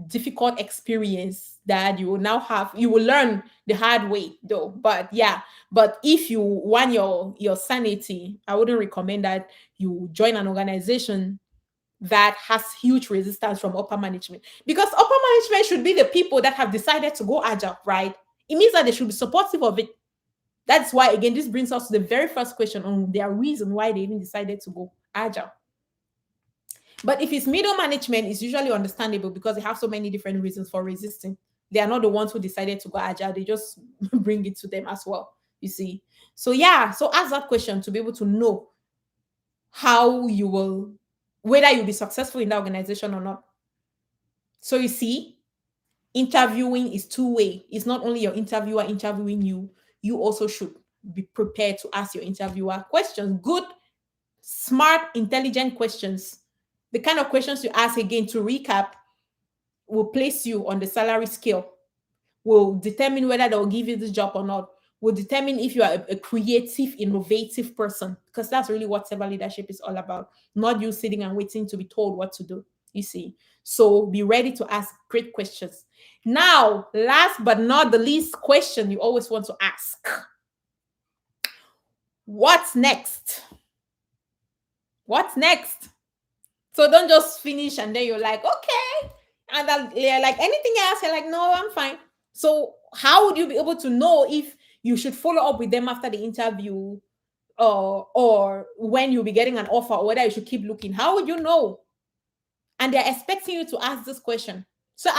difficult experience that you will now have. You will learn the hard way though. But yeah, but if you want your sanity, I wouldn't recommend that you join an organization that has huge resistance from upper management, because upper management should be the people that have decided to go agile, right? It means that they should be supportive of it. That's why, again, this brings us to the very first question on their reason why they even decided to go agile. But if it's middle management, it's usually understandable because they have so many different reasons for resisting. They are not the ones who decided to go agile. They just bring it to them as well, you see. So yeah, so ask that question to be able to know how you will, whether you'll be successful in that organization or not. So you see, interviewing is two-way. It's not only your interviewer interviewing you, you also should be prepared to ask your interviewer questions. Good, smart, intelligent questions. The kind of questions you ask, again, to recap, will place you on the salary scale, will determine whether they'll give you this job or not, will determine if you are a creative, innovative person, because that's really what servant leadership is all about, not you sitting and waiting to be told what to do, you see. So be ready to ask great questions. Now, last but not the least question you always want to ask: what's next? What's next? So don't just finish and then you're like, okay. And then you're like, anything else? You're like, no, I'm fine. So how would you be able to know if you should follow up with them after the interview, or when you'll be getting an offer, or whether you should keep looking? How would you know? And they're expecting you to ask this question. So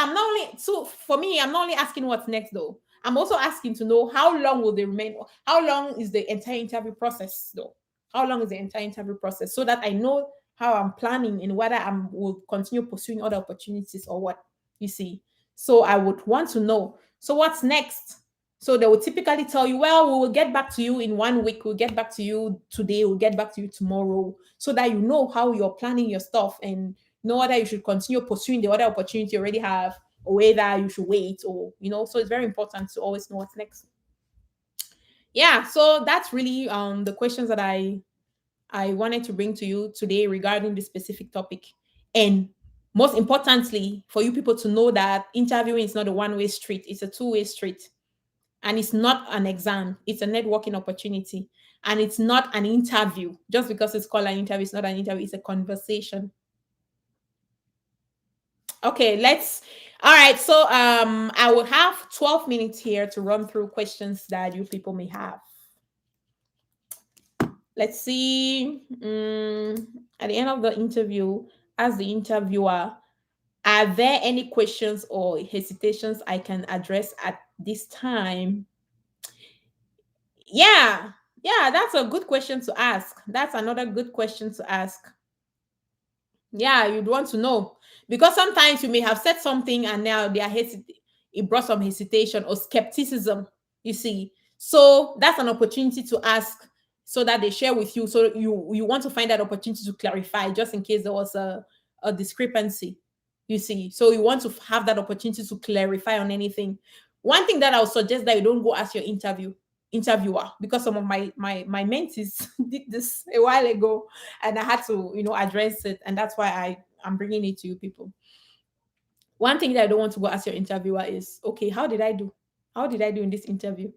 for me, I'm not only asking what's next though. I'm also asking to know how long will they remain, how long is the entire interview process though? How long is the entire interview process, so that I know how I'm planning and whether I will continue pursuing other opportunities or what, you see. So I would want to know. So what's next? So they will typically tell you, well, we will get back to you in 1 week. We'll get back to you today. We'll get back to you tomorrow, so that you know how you're planning your stuff and know whether you should continue pursuing the other opportunity you already have, or whether you should wait, or, you know. So it's very important to always know what's next. Yeah, so that's really the questions that I wanted to bring to you today regarding this specific topic. And most importantly, for you people to know that interviewing is not a one-way street, it's a two-way street. And it's not an exam, it's a networking opportunity. And it's not an interview. Just because it's called an interview, it's not an interview, it's a conversation. Okay, all right. So I will have 12 minutes here to run through questions that you people may have. Let's see. At the end of the interview, ask the interviewer, are there any questions or hesitations I can address at this time? Yeah, that's a good question to ask. That's another good question to ask. Yeah, you'd want to know, because sometimes you may have said something and now they are it brought some hesitation or skepticism, you see. So that's an opportunity to ask, so that they share with you. So you want to find that opportunity to clarify, just in case there was a discrepancy, you see. So you want to have that opportunity to clarify on anything. One thing that I would suggest that you don't go ask your interviewer, because some of my mentees did this a while ago, and I had to address it, and that's why I'm bringing it to you people. One thing that I don't want to go ask your interviewer is, okay, how did I do? How did I do in this interview?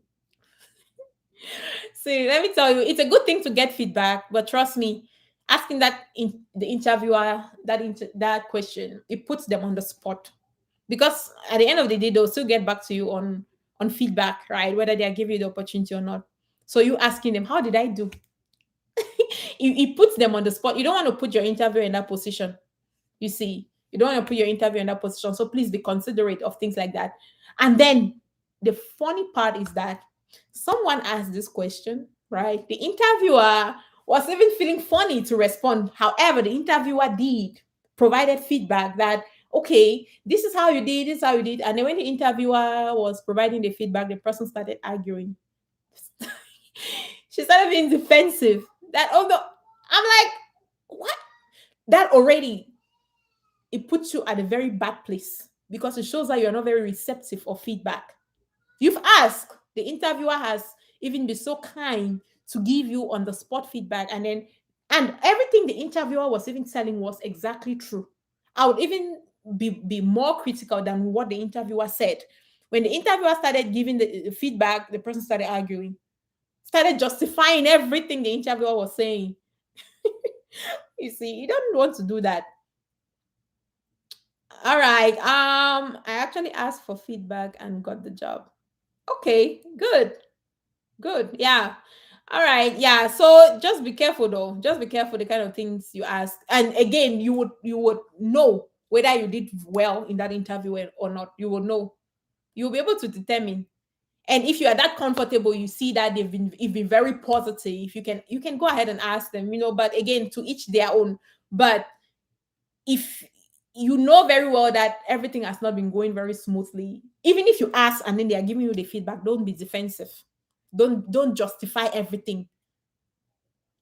See, let me tell you, it's a good thing to get feedback, but trust me, asking the interviewer that question, it puts them on the spot, because at the end of the day, they'll still get back to you on feedback, right? Whether they are giving you the opportunity or not. So you asking them, how did I do? It puts them on the spot. You don't want to put your interviewer in that position. You see, you don't want to put your interview in that position. So please be considerate of things like that. And then the funny part is that someone asked this question, right? The interviewer was even feeling funny to respond. However, the interviewer provided feedback that, okay, this is how you did, this is how you did. And then when the interviewer was providing the feedback, the person started arguing. She started being defensive. That although I'm like, what? That already, it puts you at a very bad place, because it shows that you're not very receptive of feedback. You've asked, the interviewer has even been so kind to give you on the spot feedback, and everything the interviewer was even telling was exactly true. I would even be more critical than what the interviewer said. When the interviewer started giving the feedback, the person started arguing, started justifying everything the interviewer was saying. You see, you don't want to do that. All right. I actually asked for feedback and got the job. Okay, good. Good. Yeah. All right. Yeah. So just be careful though. Just be careful the kind of things you ask. And again, you would know whether you did well in that interview or not. You will know. You'll be able to determine. And if you are that comfortable, you see that you've been very positive, you can go ahead and ask them, but again, to each their own. But if you know very well that everything has not been going very smoothly, even if you ask and then they are giving you the feedback, don't be defensive. Don't justify everything.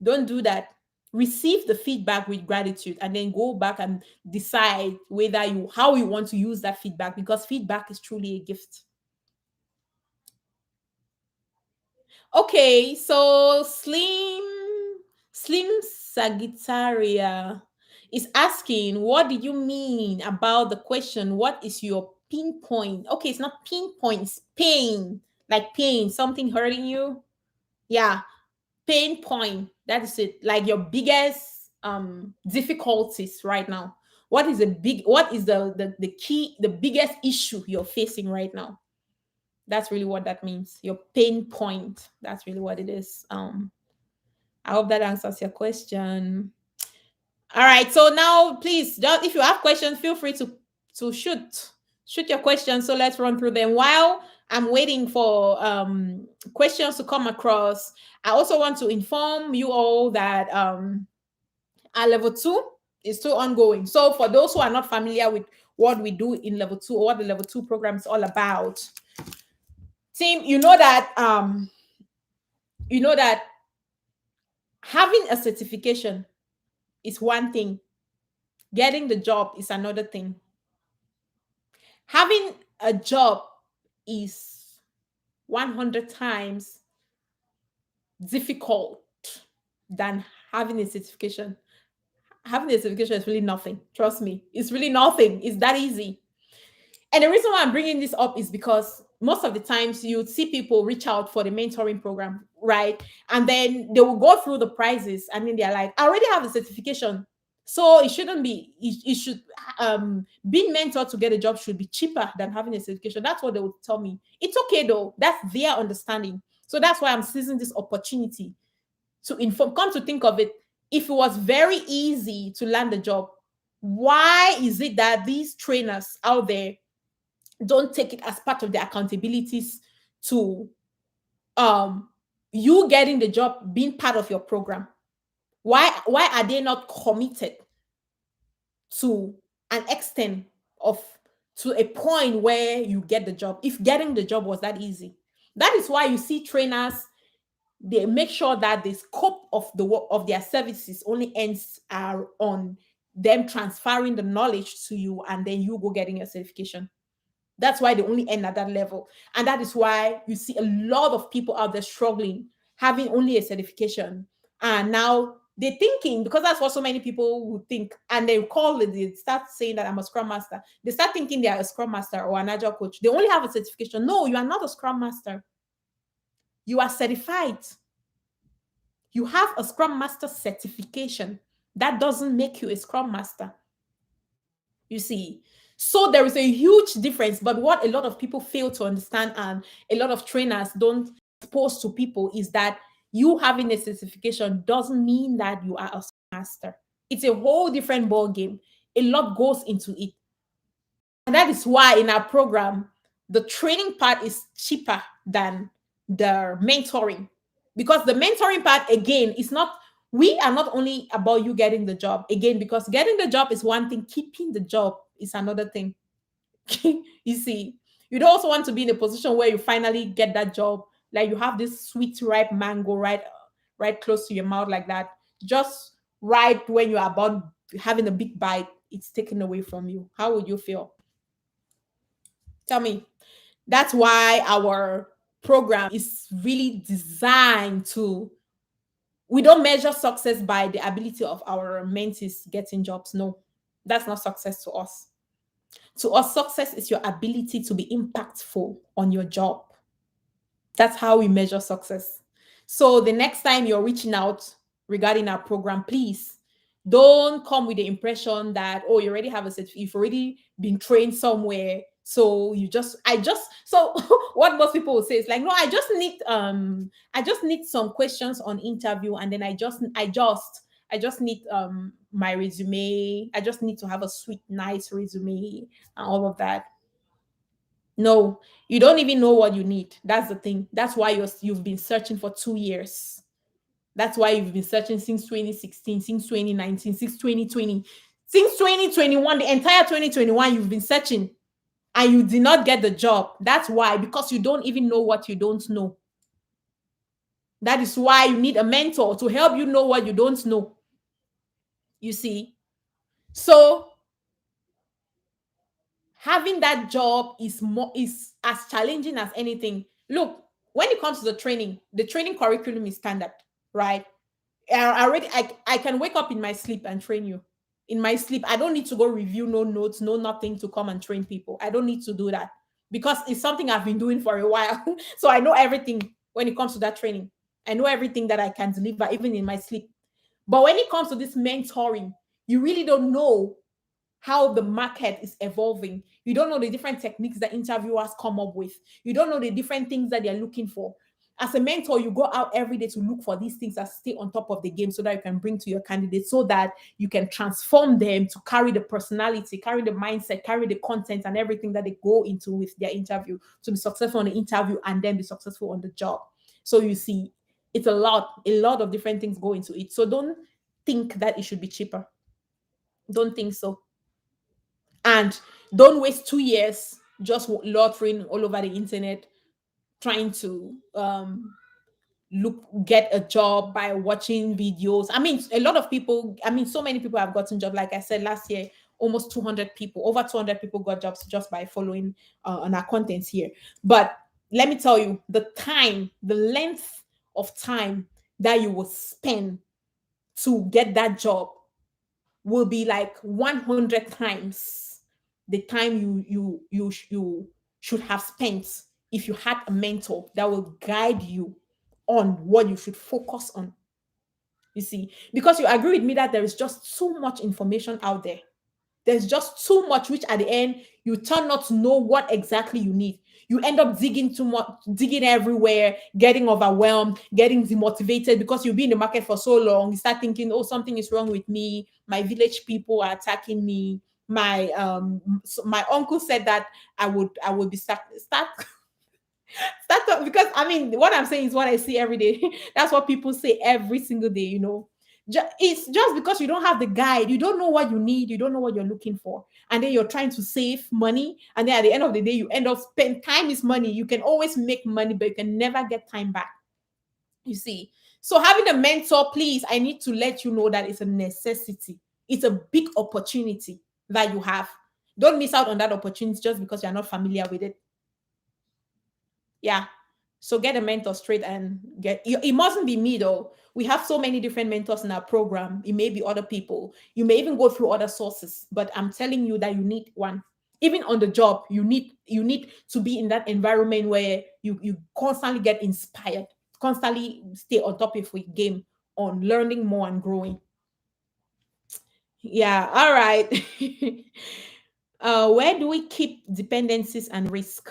Don't do that. Receive the feedback with gratitude, and then go back and decide how you want to use that feedback, because feedback is truly a gift. Okay, so Slim Sagittaria is asking, what did you mean about the question? What is your pinpoint? Okay, it's not pinpoint, it's pain, like pain, something hurting you. Yeah, pain point. That is it. Like your biggest difficulties right now. What is the key, the biggest issue you're facing right now? That's really what that means. Your pain point. That's really what it is. I hope that answers your question. All right. So now, please, if you have questions, feel free to shoot your questions. So let's run through them. While I'm waiting for questions to come across, I also want to inform you all that our level 2 is still ongoing. So for those who are not familiar with what we do in level 2, or what the level 2 program is all about, team, you know that having a certification is one thing, getting the job is another thing. Having a job is 100 times difficult than having a certification. Having a certification is really nothing. Trust me, it's really nothing. It's that easy. And the reason why I'm bringing this up is because most of the times you see people reach out for the mentoring program, right? And then they will go through the prices, and then they're like, I already have the certification. So it shouldn't be, it should, being mentored to get a job should be cheaper than having a certification. That's what they would tell me. It's okay though. That's their understanding. So that's why I'm seizing this opportunity to inform. Come to think of it, if it was very easy to land a job, why is it that these trainers out there don't take it as part of their accountabilities to you getting the job being part of your program? Why are they not committed to an extent of, to a point where you get the job, if getting the job was that easy? That is why you see trainers, they make sure that the scope of the work of their services only ends are on them transferring the knowledge to you, and then you go getting your certification. That's why they only end at that level. And that is why you see a lot of people out there struggling, having only a certification. And now they're thinking, because that's what so many people would think, and they call it, they start saying that I'm a Scrum Master. They start thinking they are a Scrum Master or an Agile Coach. They only have a certification. No, you are not a Scrum Master. You are certified. You have a Scrum Master certification. That doesn't make you a Scrum Master. You see, so there is a huge difference. But what a lot of people fail to understand, and a lot of trainers don't expose to people, is that you having a certification doesn't mean that you are a master. It's a whole different ball game. A lot goes into it. And that is why in our program, the training part is cheaper than the mentoring. Because the mentoring part, again, is not, we are not only about you getting the job. Again, because getting the job is one thing, keeping the job is another thing. You see, you don't also want to be in a position where you finally get that job, like you have this sweet ripe mango right close to your mouth like that. Just right when you're about having a big bite, it's taken away from you. How would you feel? Tell me. That's why our program is really designed to, we don't measure success by the ability of our mentees getting jobs. No, that's not success to us. To us, success is your ability to be impactful on your job. That's how we measure success. So the next time you're reaching out regarding our program, please don't come with the impression that, oh, you already have a certificate, you've already been trained somewhere. So so what most people will say is like, no, I just need some questions on interview, and then I just need my resume. I just need to have a sweet, nice resume and all of that. No, you don't even know what you need. That's the thing. That's why you've been searching for 2 years. That's why you've been searching since 2016, since 2019, since 2020, since 2021, the entire 2021, you've been searching and you did not get the job. That's why, because you don't even know what you don't know. That is why you need a mentor to help you know what you don't know. You see? So having that job is as challenging as anything. Look, when it comes to the training curriculum is standard, right? I can wake up in my sleep and train you. In my sleep, I don't need to go review no notes, no nothing to come and train people. I don't need to do that because it's something I've been doing for a while. So I know everything when it comes to that training. I know everything that I can deliver even in my sleep. But when it comes to this mentoring, you really don't know how the market is evolving. You don't know the different techniques that interviewers come up with. You don't know the different things that they're looking for. As a mentor, you go out every day to look for these things and stay on top of the game so that you can bring to your candidates, so that you can transform them to carry the personality, carry the mindset, carry the content and everything that they go into with their interview to be successful on the interview and then be successful on the job. So you see, it's a lot of different things go into it. So don't think that it should be cheaper. Don't think so. And don't waste 2 years just loitering all over the internet trying to get a job by watching videos. I mean, a lot of people, I mean, so many people have gotten jobs. Like I said, last year, almost 200 people, over 200 people got jobs just by following on our contents here. But let me tell you, the length of time that you will spend to get that job will be like 100 times the time you should have spent if you had a mentor that will guide you on what you should focus on. You see, because you agree with me that there is just too much information out there. There's just too much, which at the end, you turn not to know what exactly you need. You end up digging too much, digging everywhere, getting overwhelmed, getting demotivated because you've been in the market for so long. You start thinking, oh, something is wrong with me. My village people are attacking me. My uncle said that I would be start because I mean, what I'm saying is what I see every day. That's what people say every single day, you know. It's just because you don't have the guide, you don't know what you need, you don't know what you're looking for, and then you're trying to save money, and then at the end of the day, you end up spend time is money. You can always make money, but you can never get time back. You see, so having a mentor, please, I need to let you know that it's a necessity. It's a big opportunity that you have. Don't miss out on that opportunity just because you're not familiar with it. Yeah. So get a mentor straight and it mustn't be me though. We have so many different mentors in our program. It may be other people. You may even go through other sources, but I'm telling you that you need one. Even on the job, you need to be in that environment where you constantly get inspired, constantly stay on top of your game on learning more and growing. Yeah, all right. Where do we keep dependencies and risk?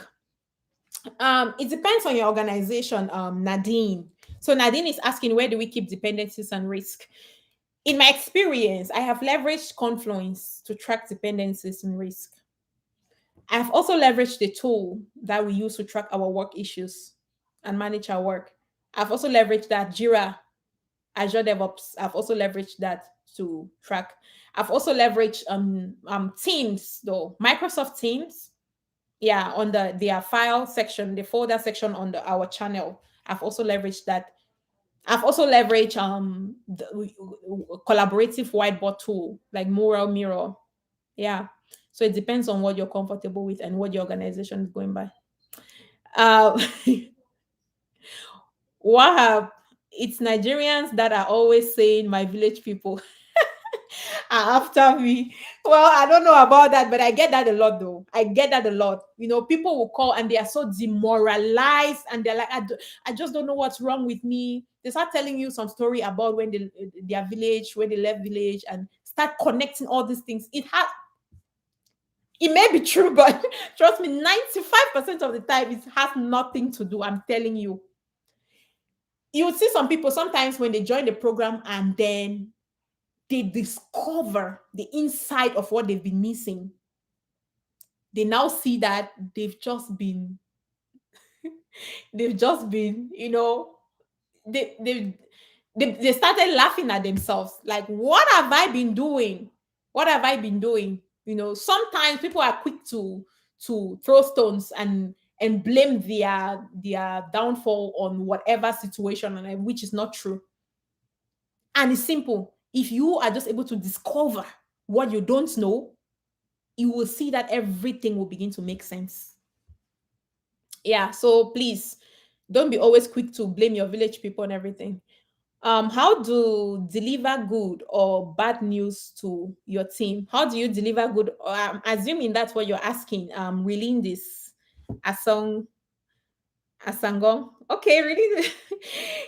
It depends on your organization, Nadine. So Nadine is asking, where do we keep dependencies and risk? In my experience, I have leveraged Confluence to track dependencies and risk. I've also leveraged the tool that we use to track our work issues and manage our work. I've also leveraged that Jira, Azure DevOps. I've also leveraged that to track. I've also leveraged Teams though, Microsoft Teams. Yeah, on their file section, the folder section on our channel. I've also leveraged that. I've also leveraged the collaborative whiteboard tool like Mural Mirror. Yeah. So it depends on what you're comfortable with and what your organization is going by. Uh, Wahab, it's Nigerians that are always saying my village people are after me. Well, I don't know about that, but I get that a lot though. I get that a lot. People will call and they are so demoralized and they're like, I just don't know what's wrong with me. They start telling you some story about when their village, when they left village and start connecting all these things. It may be true, but trust me, 95% of the time it has nothing to do. I'm telling you. You would see some people sometimes when they join the program and then they discover the inside of what they've been missing. They now see that they've just been they they started laughing at themselves like, what have I been doing? What have I been doing? Sometimes people are quick to throw stones and blame their downfall on whatever situation, and which is not true. And it's simple. If you are just able to discover what you don't know, you will see that everything will begin to make sense. Yeah, so please don't be always quick to blame your village people and everything. How do deliver good or bad news to your team? How do you deliver good? Assuming that's what you're asking. Reeling this asong asangong. Okay, really.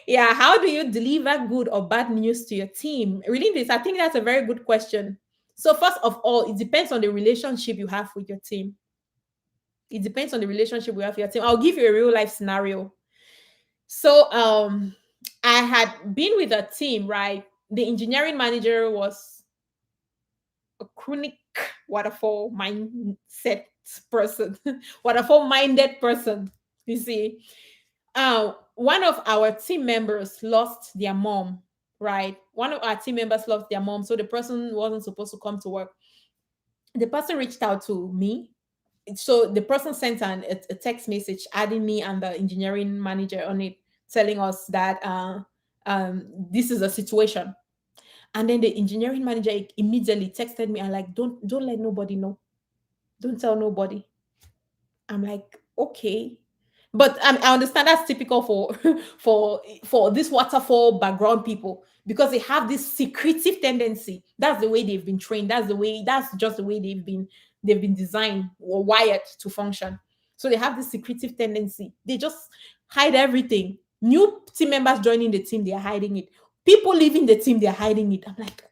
Yeah, how do you deliver good or bad news to your team? Reeling this, I think that's a very good question. So first of all, it depends on the relationship you have with your team. It depends on the relationship we have with your team. I'll give you a real life scenario. So I had been with a team, right? The engineering manager was a chronic waterfall mindset person, waterfall minded person. You see, one of our team members lost their mom, right? One of our team members lost their mom, so the person wasn't supposed to come to work. The person reached out to me. So the person sent a text message adding me and the engineering manager on it, telling us that this is a situation. And then the engineering manager immediately texted me and like, don't let nobody know. Don't tell nobody. I'm like, okay. But I understand that's typical for for this waterfall background people because they have this secretive tendency. That's the way they've been trained. That's just the way they've been designed or wired to function. So they have this secretive tendency. They just hide everything. New team members joining the team, they are hiding it. People leaving the team, they're hiding it. I'm like,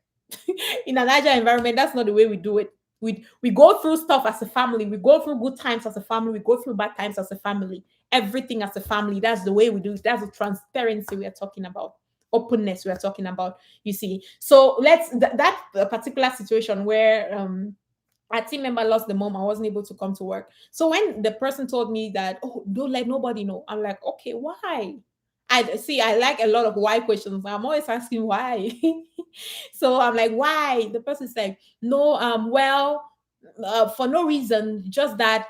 in an agile environment, that's not the way we do it. We go through stuff as a family. We go through good times as a family. We go through bad times as a family. Everything as a family. That's the way we do it. That's the transparency we are talking about. Openness we are talking about. You see. So that particular situation where a team member lost the mom, I wasn't able to come to work. So when the person told me that, oh, don't let nobody know, I'm like, okay, why? I like a lot of why questions. I'm always asking why. So I'm like, why? The person's like, no, well, for no reason, just that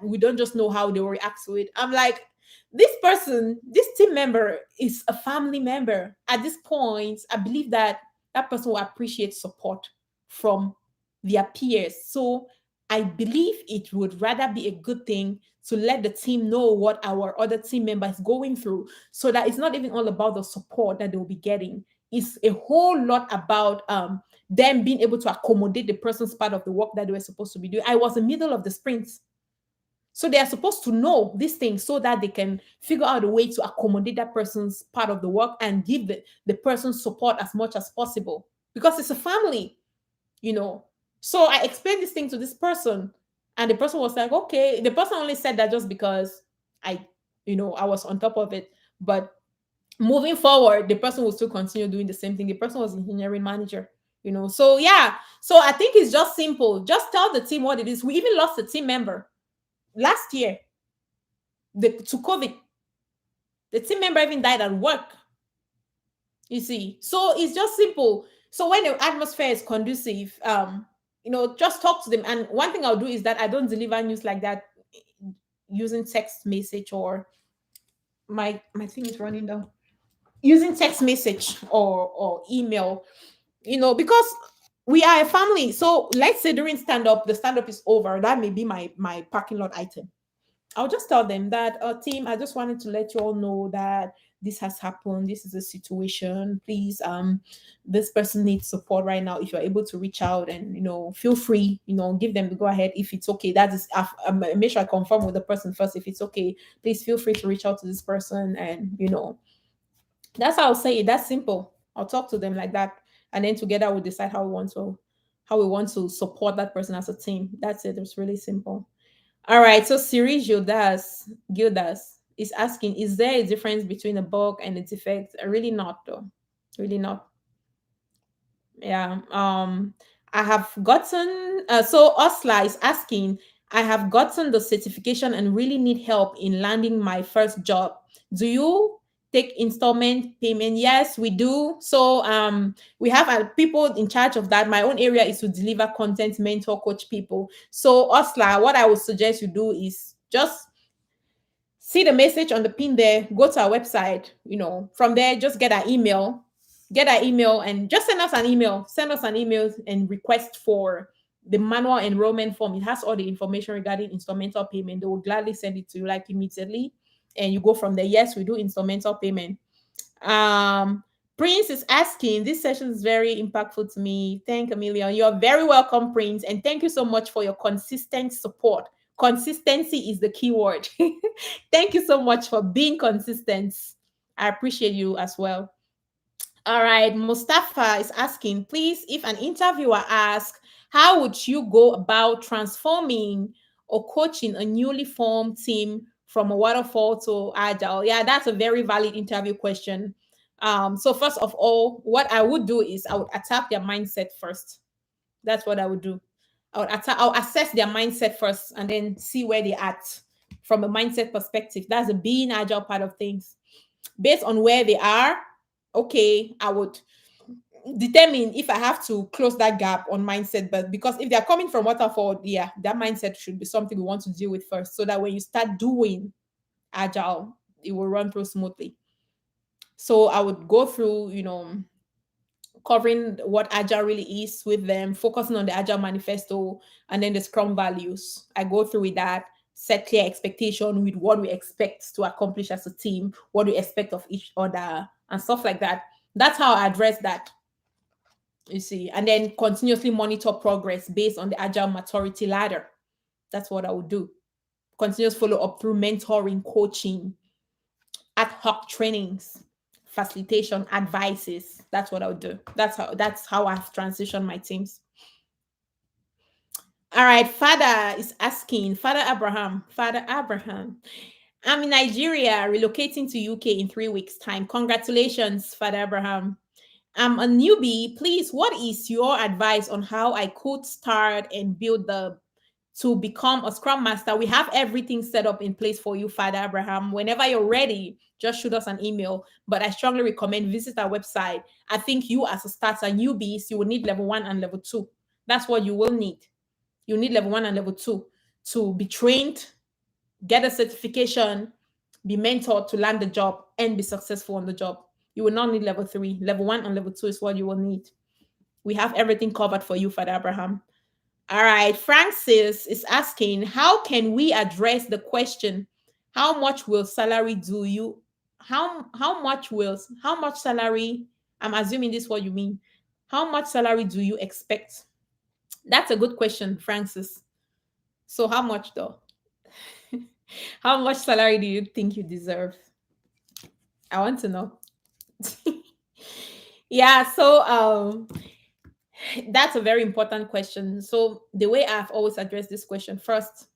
we don't just know how they will react to it. I'm like, this team member is a family member. At this point, I believe that that person will appreciate support from their peers. So I believe it would rather be a good thing to let the team know what our other team member is going through, so that it's not even all about the support that they'll be getting. It's a whole lot about them being able to accommodate the person's part of the work that they were supposed to be doing. I was in the middle of the sprint. So they are supposed to know these things so that they can figure out a way to accommodate that person's part of the work and give the person support as much as possible, because it's a family, you know. So I explained this thing to this person, and the person was like, okay. The person only said that just because I, I was on top of it. But moving forward, the person will still continue doing the same thing. The person was engineering manager, So yeah. So I think it's just simple. Just tell the team what it is. We even lost a team member last year to COVID. The team member even died at work. You see, so it's just simple. So when the atmosphere is conducive, just talk to them. And one thing I'll do is that I don't deliver news like that using text message, or my thing is running down. Using text message or email, because we are a family. So let's say during stand-up, the stand-up is over. That may be my parking lot item. I'll just tell them that, team, I just wanted to let you all know that this has happened. This is a situation. Please, this person needs support right now. If you're able to reach out, and feel free, give them the go ahead. If it's okay, that is, make sure I confirm with the person first. If it's okay, please feel free to reach out to this person, and that's how I'll say it. That's simple. I'll talk to them like that, and then together we'll decide how we want to support that person as a team. That's it. It's really simple. All right. So Siri Gildas is asking, is there a difference between a bug and a defect? Really not, though. Really not. Yeah. I have gotten so Osla is asking, I have gotten the certification and really need help in landing my first job. Do you take installment payment? Yes, we do. So we have people in charge of that. My own area is to deliver content, mentor, coach people. So Osla, what I would suggest you do is just see the message on the pin there, go to our website, from there, just get our email and just send us an email. Send us an email and request for the manual enrollment form. It has all the information regarding instrumental payment. They will gladly send it to you like immediately. And you go from there. Yes, we do instrumental payment. Prince is asking, this session is very impactful to me. Thank a million. You're very welcome, Prince. And thank you so much for your consistent support. Consistency is the key word. Thank you so much for being consistent. I appreciate you as well. All right, Mustafa is asking, please, if an interviewer asks, how would you go about transforming or coaching a newly formed team from a waterfall to agile? Yeah, that's a very valid interview question. So first of all, what I would do is I would attack their mindset first. That's what I would do. I'll assess their mindset first and then see where they're at from a mindset perspective. That's the being agile part of things. Based on where they are, okay, I would determine if I have to close that gap on mindset. But because if they're coming from waterfall, yeah, that mindset should be something we want to deal with first, so that when you start doing agile, it will run through smoothly. So I would go through, covering what agile really is with them, focusing on the agile manifesto and then the scrum values. I go through with that, set clear expectation with what we expect to accomplish as a team, what we expect of each other, and stuff like that. That's how I address that, you see, and then continuously monitor progress based on the agile maturity ladder. That's what I would do. Continuous follow up through mentoring, coaching, ad hoc trainings, facilitation, advices. That's what I would do. That's how I've transitioned my teams. All right, Father is asking, Father Abraham, I'm in Nigeria, relocating to UK in 3 weeks' time. Congratulations, Father Abraham. I'm a newbie. Please, what is your advice on how I could start and build to become a Scrum Master? We have everything set up in place for you, Father Abraham. Whenever you're ready, just shoot us an email. But I strongly recommend visit our website. I think you, as a starter newbies, you will need level 1 and level 2. That's what you will need. You need level 1 and level 2 to be trained, get a certification, be mentored to land the job, and be successful on the job. You will not need level 3. Level 1 and level 2 is what you will need. We have everything covered for you, Father Abraham. All right. Francis is asking, how can we address the question, how much will salary do you? How much salary? I'm assuming this is what you mean. How much salary do you expect? That's a good question, Francis. So how much though? How much salary do you think you deserve? I want to know. Yeah, so that's a very important question. So the way I've always addressed this question, first,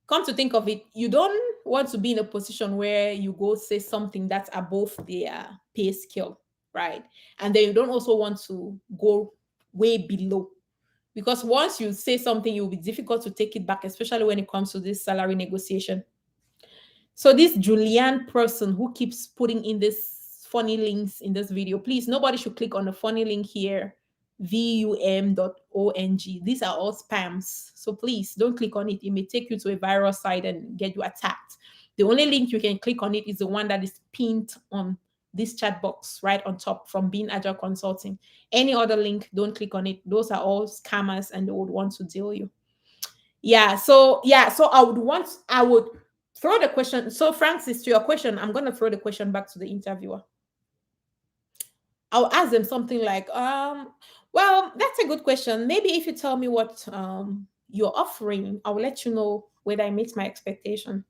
come to think of it, you don't want to be in a position where you go say something that's above their pay scale, right? And then you don't also want to go way below, because once you say something, it will be difficult to take it back, especially when it comes to this salary negotiation. So this Julian person who keeps putting in this funny links in this video, please, nobody should click on the funny link here, vum.ong. These are all spams. So please don't click on it. It may take you to a viral site and get you attacked. The only link you can click on it is the one that is pinned on this chat box right on top from Being Agile Consulting. Any other link, don't click on it. Those are all scammers and they would want to deal you. So I would throw the question. So Francis, to your question, I'm going to throw the question back to the interviewer. I'll ask them something like, well, that's a good question. Maybe if you tell me what you're offering, I'll let you know whether I meet my expectation.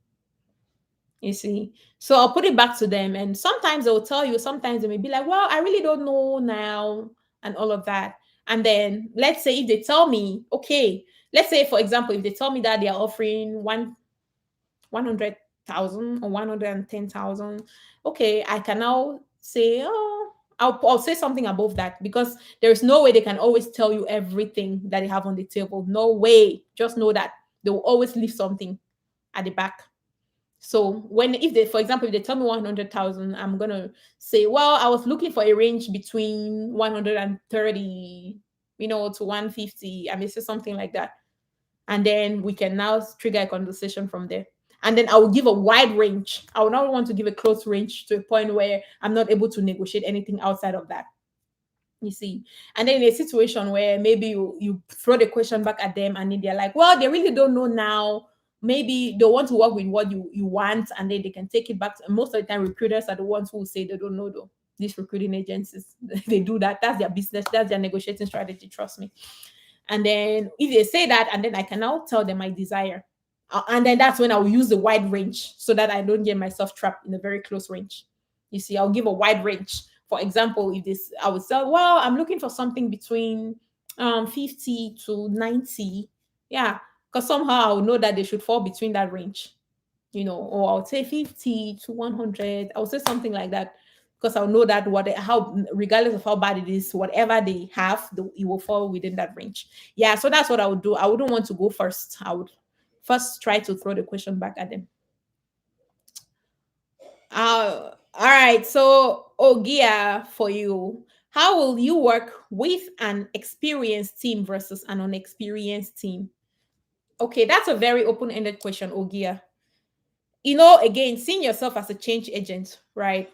You see, so I'll put it back to them, and sometimes they'll tell you, sometimes they may be like, well, I really don't know now, and all of that. And then let's say if they tell me, okay, let's say for example, if they tell me that they are offering 100,000 or 110,000, okay, I can now say, oh, I'll say something above that, because there is no way they can always tell you everything that they have on the table. No way. Just know that they will always leave something at the back. So if they, for example, if they tell me 100,000, I'm gonna say, well, I was looking for a range between 130, to 150. I may say something like that, and then we can now trigger a conversation from there. And then I will give a wide range. I will not want to give a close range to a point where I'm not able to negotiate anything outside of that. You see, and then in a situation where maybe you throw the question back at them, and then they're like, well, they really don't know now. Maybe they want to work with what you want, and then they can take it back. And most of the time, recruiters are the ones who say they don't know, though. These recruiting agencies, they do that. That's their business. That's their negotiating strategy. Trust me. And then if they say that, and then I can now tell them my desire. And then that's when I will use the wide range so that I don't get myself trapped in a very close range. You see, I'll give a wide range. For example, if this, I would say, well, I'm looking for something between 50 to 90. Yeah, because somehow I'll know that they should fall between that range, or I'll say 50 to 100. I'll say something like that, because I'll know that regardless of how bad it is, whatever they have, it will fall within that range. Yeah, so that's what I would do. I wouldn't want to go first. I would first try to throw the question back at them. All right. So, Ogia, for you, how will you work with an experienced team versus an unexperienced team? Okay, that's a very open-ended question, Ogia. Again, seeing yourself as a change agent, right?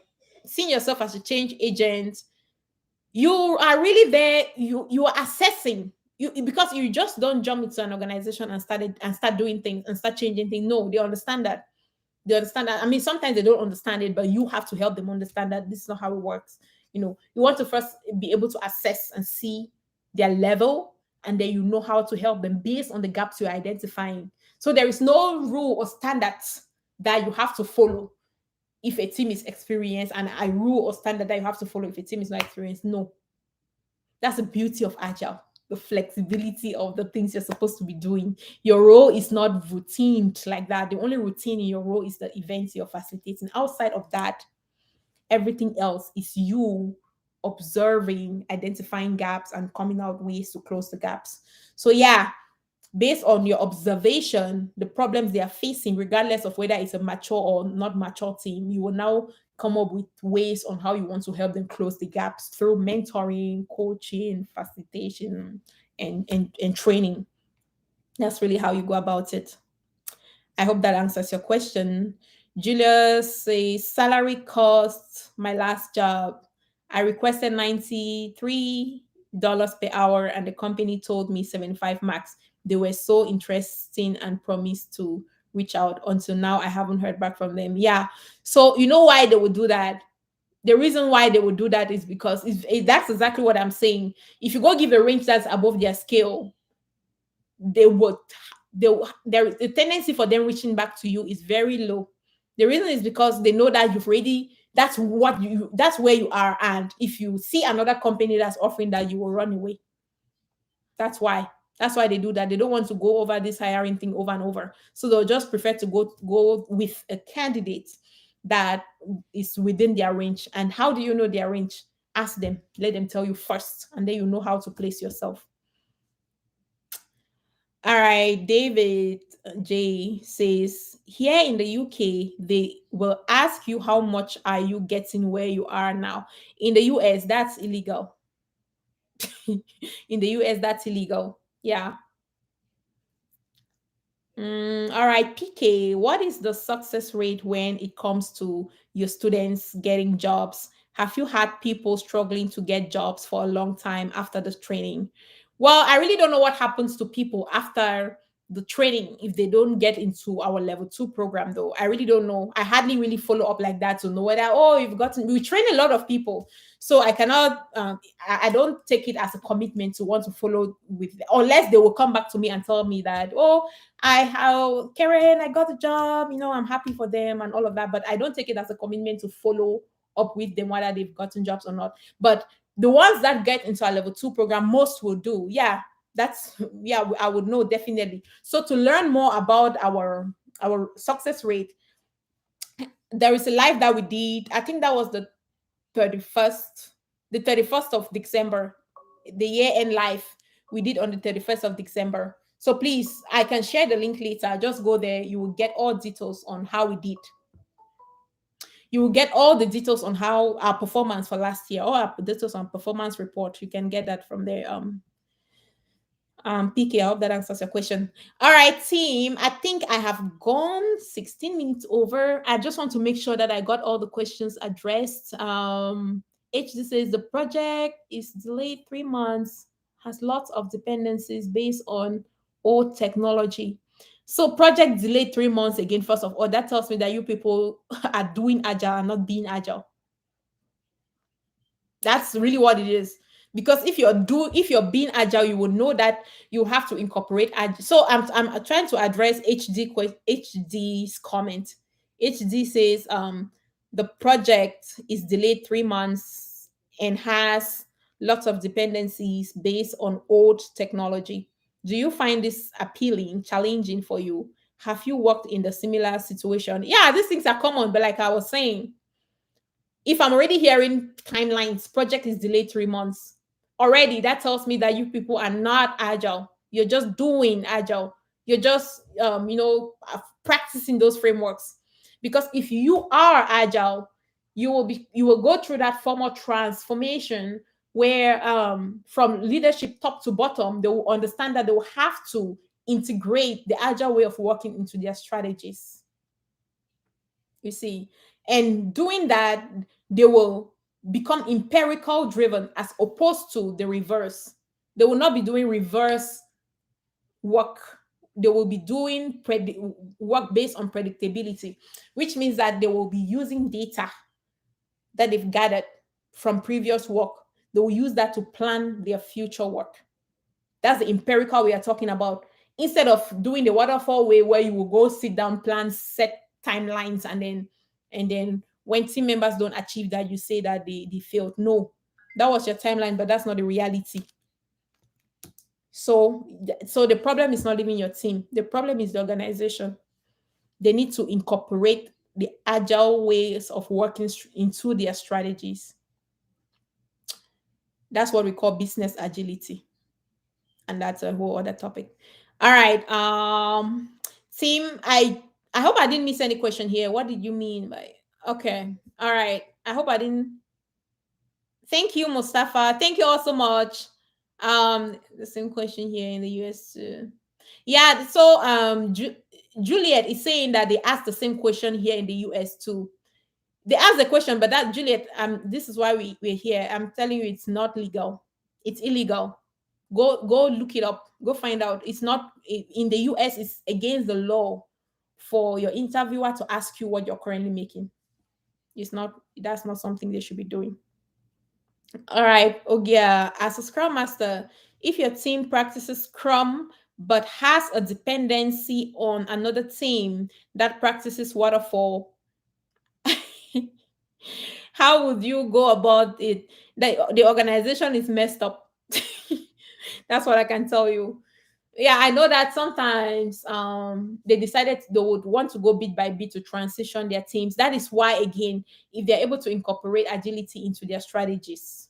Seeing yourself as a change agent, you are really there. You are assessing. Because you just don't jump into an organization and start doing things and start changing things. No, they understand that. I mean, sometimes they don't understand it, but you have to help them understand that this is not how it works. You want to first be able to assess and see their level, and then you know how to help them based on the gaps you're identifying. So there is no rule or standards that you have to follow if a team is experienced, and a rule or standard that you have to follow if a team is not experienced. No. That's the beauty of Agile, the flexibility of the things you're supposed to be doing. Your role is not routine like that. The only routine in your role is the events you're facilitating. Outside of that, everything else is you observing, identifying gaps, and coming out ways to close the gaps. So yeah, based on your observation, the problems they are facing, regardless of whether it's a mature or not mature team, you will now come up with ways on how you want to help them close the gaps through mentoring, coaching, facilitation, and training. That's really how you go about it. I hope that answers your question. Julius says, salary cost, my last job. I requested 93. per hour, and the company told me 75 max. They were so interesting and promised to reach out. Until now, I haven't heard back from them. Yeah. So you know why they would do that? The reason why they would do that is because that's exactly what I'm saying. If you go give a range that's above their scale, they would the tendency for them reaching back to you is very low. The reason is because they know that you've already that's where you are, and if you see another company that's offering that, you will run away. That's why. That's why they do that. They don't want to go over this hiring thing over and over. So they'll just prefer to go with a candidate that is within their range. And how do you know their range? Ask them. Let them tell you first, and then you know how to place yourself. All right, David J says, here in the UK, they will ask you how much are you getting where you are now. In the US, that's illegal. In the US, that's illegal. Yeah. All right, PK, what is the success rate when it comes to your students getting jobs? Have you had people struggling to get jobs for a long time after the training? Well, I really don't know what happens to people after the training if they don't get into our level 2 program, though. I really don't know. I hardly really follow up like that to know whether, oh, you've gotten, we train a lot of people. So I cannot, I don't take it as a commitment to want to follow with, unless they will come back to me and tell me that, oh, Karen, I got a job, I'm happy for them and all of that. But I don't take it as a commitment to follow up with them, whether they've gotten jobs or not. But the ones that get into our level 2 program, most will do. Yeah, I would know definitely. So to learn more about our success rate, there is a live that we did. I think that was the 31st, the 31st of December, the year end live we did on the 31st of December. So please, I can share the link later. Just go there. You will get all details on how we did. You will get all the details on how our performance for last year, all our details on performance report. You can get that from there. PK, I hope that answers your question. All right, team. I think I have gone 16 minutes over. I just want to make sure that I got all the questions addressed. HD says the project is delayed 3 months, has lots of dependencies based on old technology. So project delayed 3 months again, first of all, that tells me that you people are doing agile and not being agile. That's really what it is. Because if you're being agile, you will know that you have to incorporate agile. So I'm trying to address HD's comment. HD says the project is delayed 3 months and has lots of dependencies based on old technology. Do you find this appealing, challenging for you? Have you worked in the similar situation? Yeah, these things are common, but like I was saying, if I'm already hearing timelines, project is delayed 3 months, already that tells me that you people are not agile. You're just doing agile. You're just practicing those frameworks. Because if you are agile, you will go through that formal transformation where from leadership top to bottom, they will understand that they will have to integrate the agile way of working into their strategies. You see, and doing that, they will become empirical driven as opposed to the reverse. They will not be doing reverse work. They will be doing work based on predictability, which means that they will be using data that they've gathered from previous work. They will use that to plan their future work. That's the empirical we are talking about. Instead of doing the waterfall way where you will go sit down, plan, set timelines, and then when team members don't achieve that, you say that they failed. No, that was your timeline, but that's not the reality. So the problem is not even your team. The problem is the organization. They need to incorporate the agile ways of working into their strategies. That's what we call business agility. And that's a whole other topic. All right. Team, I hope I didn't miss any question here. What did you mean by okay? All right. I hope I didn't. Thank you, Mustafa. Thank you all so much. The same question here in the US too. Yeah, so Juliet is saying that they asked the same question here in the US too. They asked the question, but that Juliet, this is why we're here. I'm telling you, it's not legal. It's illegal. Go look it up. Go find out. It's not in the US. It's against the law for your interviewer to ask you what you're currently making. It's not. That's not something they should be doing. All right, Ogia, as a Scrum Master, if your team practices Scrum but has a dependency on another team that practices Waterfall, how would you go about it? The organization is messed up. That's what I can tell you. Yeah, I know that sometimes they decided they would want to go bit by bit to transition their teams. That is why, again, if they're able to incorporate agility into their strategies,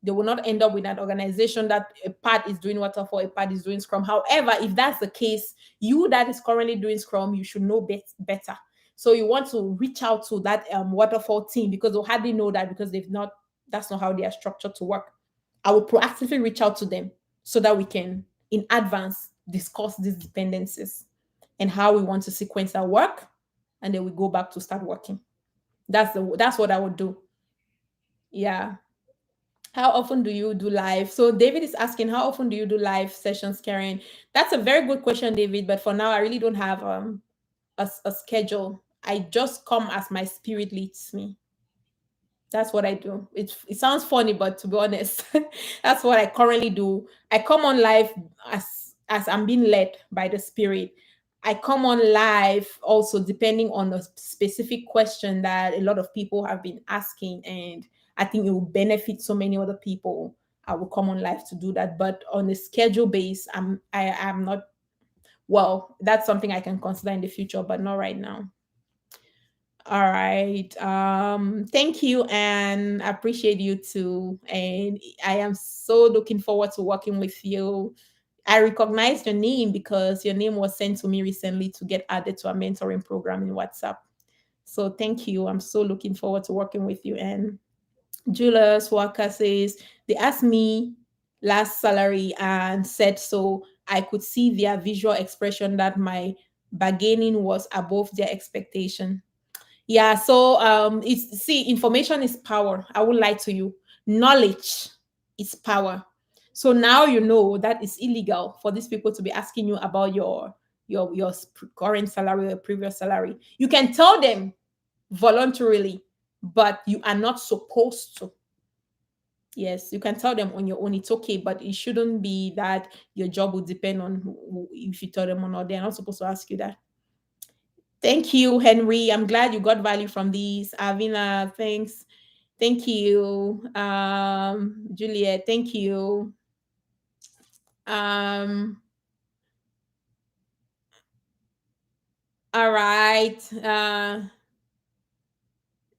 they will not end up with an organization that a part is doing waterfall, a part is doing Scrum. However, if that's the case, you that is currently doing Scrum, you should know better. So you want to reach out to that waterfall team because they'll hardly know that because they've not. That's not how they are structured to work. I will proactively reach out to them so that we can, in advance, discuss these dependencies and how we want to sequence our work, and then we go back to start working. That's what I would do. Yeah. How often do you do live? So David is asking, how often do you do live sessions, Karen? That's a very good question, David. But for now, I really don't have a schedule. I just come as my spirit leads me. That's what I do. It sounds funny, but to be honest, that's what I currently do. I come on live as I'm being led by the spirit. I come on live also depending on a specific question that a lot of people have been asking, and I think it will benefit so many other people. I will come on live to do that, but on a schedule base, I'm not. Well, that's something I can consider in the future, but not right now. All right. Thank you, and I appreciate you too. And I am so looking forward to working with you. I recognized your name because your name was sent to me recently to get added to a mentoring program in WhatsApp. So thank you. I'm so looking forward to working with you. And Julius Walker says they asked me last salary and said so I could see their visual expression that my bargaining was above their expectation. Yeah, so it's see, information is power. I won't lie to you. Knowledge is power. So now you know that it's illegal for these people to be asking you about your current salary or previous salary. You can tell them voluntarily, but you are not supposed to. Yes, you can tell them on your own. It's okay, but it shouldn't be that your job will depend on if you tell them or not. They're not supposed to ask you that. Thank you, Henry. I'm glad you got value from these. Avina, thanks. Thank you. Juliet, thank you. Um, all right.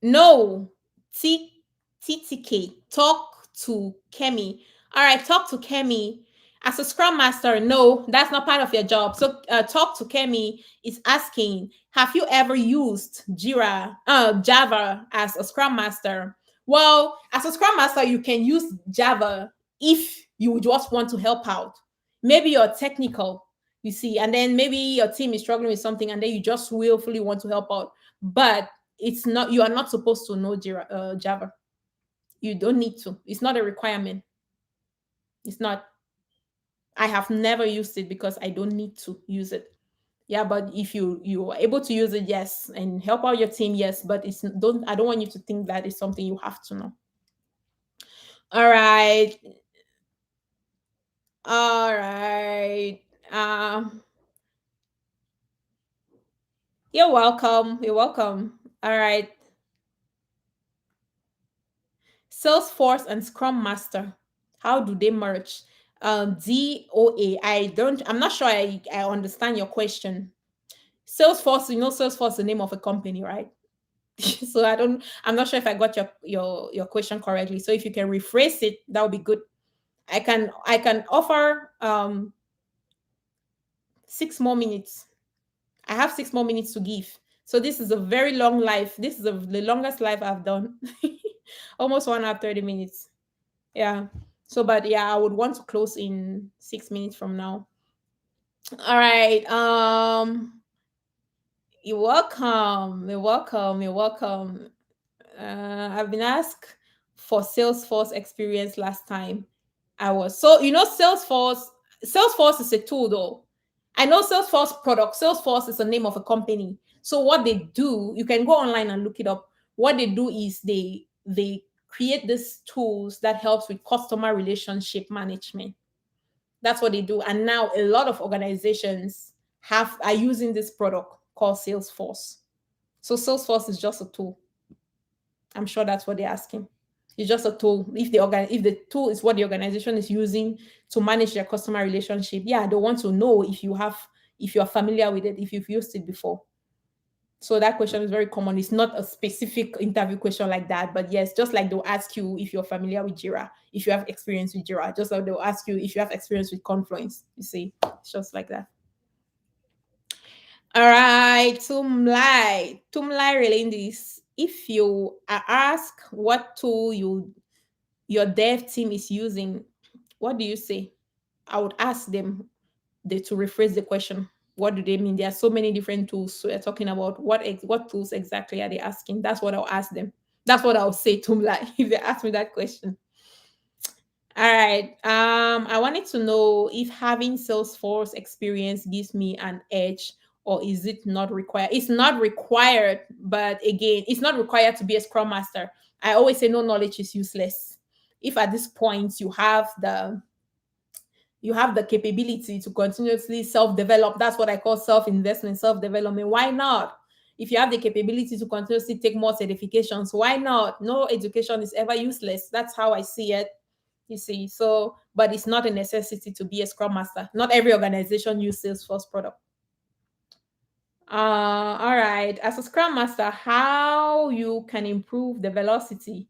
No, TTK. Talk to Kemi. All right, talk to Kemi. As a Scrum Master, no, that's not part of your job. So, talk to Kemi is asking, have you ever used Java as a Scrum Master? Well, as a Scrum Master, you can use Java if you just want to help out. Maybe you're technical, you see, and then maybe your team is struggling with something, and then you just willfully want to help out. But it's not, you are not supposed to know Java. You don't need to. It's not a requirement. It's not. I have never used it because I don't need to use it. Yeah, but if you are able to use it, yes, and help out your team, yes, but it's don't I don't want you to think that is something you have to know. All right. All right. Um you're welcome. You're welcome. All right. Salesforce and Scrum Master. How do they merge? DOA. I'm not sure I understand your question. Salesforce, you know, Salesforce is the name of a company, right? So I'm not sure if I got your question correctly. So if you can rephrase it, that would be good. I can offer 6 more minutes. I have 6 more minutes to give. So this is a very long life. This is the longest life I've done. Almost 1 hour, 30 minutes. Yeah. So, but yeah, I would want to close in 6 minutes from now. All right. You're welcome. You're welcome. You're welcome. I've been asked for Salesforce experience last time. hours. So Salesforce is a tool though. I know Salesforce product. Salesforce is the name of a company. So what they do, you can go online and look it up. What they do is they create these tools that helps with customer relationship management. That's what they do. And now a lot of organizations are using this product called Salesforce. So Salesforce is just a tool. I'm sure that's what they're asking. It's just a tool. If the tool is what the organization is using to manage their customer relationship, yeah, they want to know if you're familiar with it, if you've used it before. So that question is very common. It's not a specific interview question like that, but yes, just like they'll ask you if you're familiar with Jira, if you have experience with Jira, just like they'll ask you if you have experience with Confluence. You see, it's just like that. All right, Tumlai relating this. If you are asked what tool your dev team is using, what do you say? I would ask them to rephrase the question. What do they mean? There are so many different tools. So we're talking about what tools exactly are they asking? That's what I'll ask them. That's what I'll say to them, like, if they ask me that question. All right. I wanted to know if having Salesforce experience gives me an edge, or is it not required? It's not required, but again, it's not required to be a Scrum Master. I always say no knowledge is useless. If at this point you have the capability to continuously self-develop, that's what I call self-investment, self-development, why not? If you have the capability to continuously take more certifications, why not? No education is ever useless. That's how I see it, you see. So, but it's not a necessity to be a Scrum Master. Not every organization uses Salesforce product. All right. As a Scrum Master, how you can improve the velocity?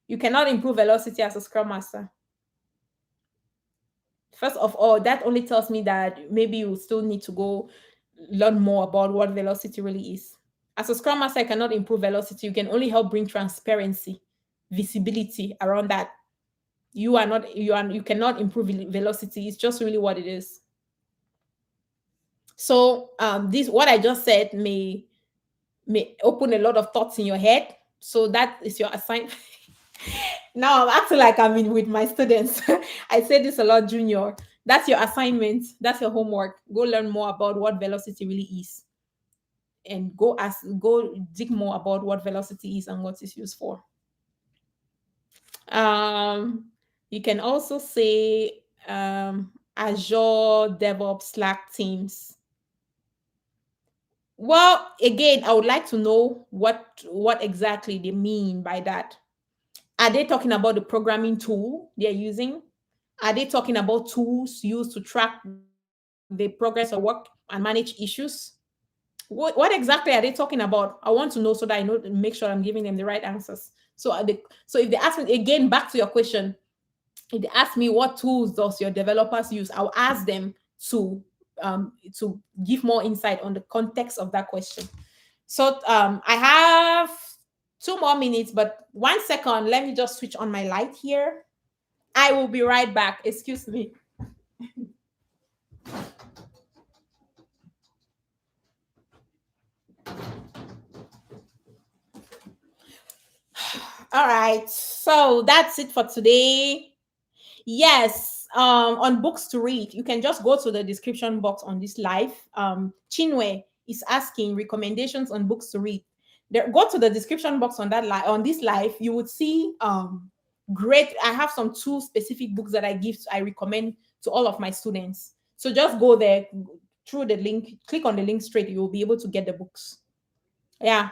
You cannot improve velocity as a Scrum Master. First of all, that only tells me that maybe you still need to go learn more about what velocity really is. As a Scrum Master, I cannot improve velocity. You can only help bring transparency, visibility around that. You cannot improve velocity. It's just really what it is. So this what I just said may open a lot of thoughts in your head. So that is your assignment. Now I'm acting like I'm in with my students. I say this a lot, Junior. That's your assignment. That's your homework. Go learn more about what velocity really is, and go dig more about what velocity is and what it's used for. You can also say Azure, DevOps, Slack teams. Well, again, I would like to know what exactly they mean by that. Are they talking about the programming tool they're using? Are they talking about tools used to track the progress of work and manage issues? What exactly are they talking about? I want to know so that I know, make sure I'm giving them the right answers. So if they ask me again, back to your question, if they ask me what tools does your developers use, I'll ask them to give more insight on the context of that question. So I have 2 more minutes, but 1 second. Let me just switch on my light here. I will be right back. Excuse me. All right. So that's it for today. Yes. On books to read, you can just go to the description box on this live. Chinwe is asking recommendations on books to read. Go to the description box on that on this live. You would see great. I have some 2 specific books that I recommend to all of my students. So just go there through the link, click on the link straight. You will be able to get the books. Yeah.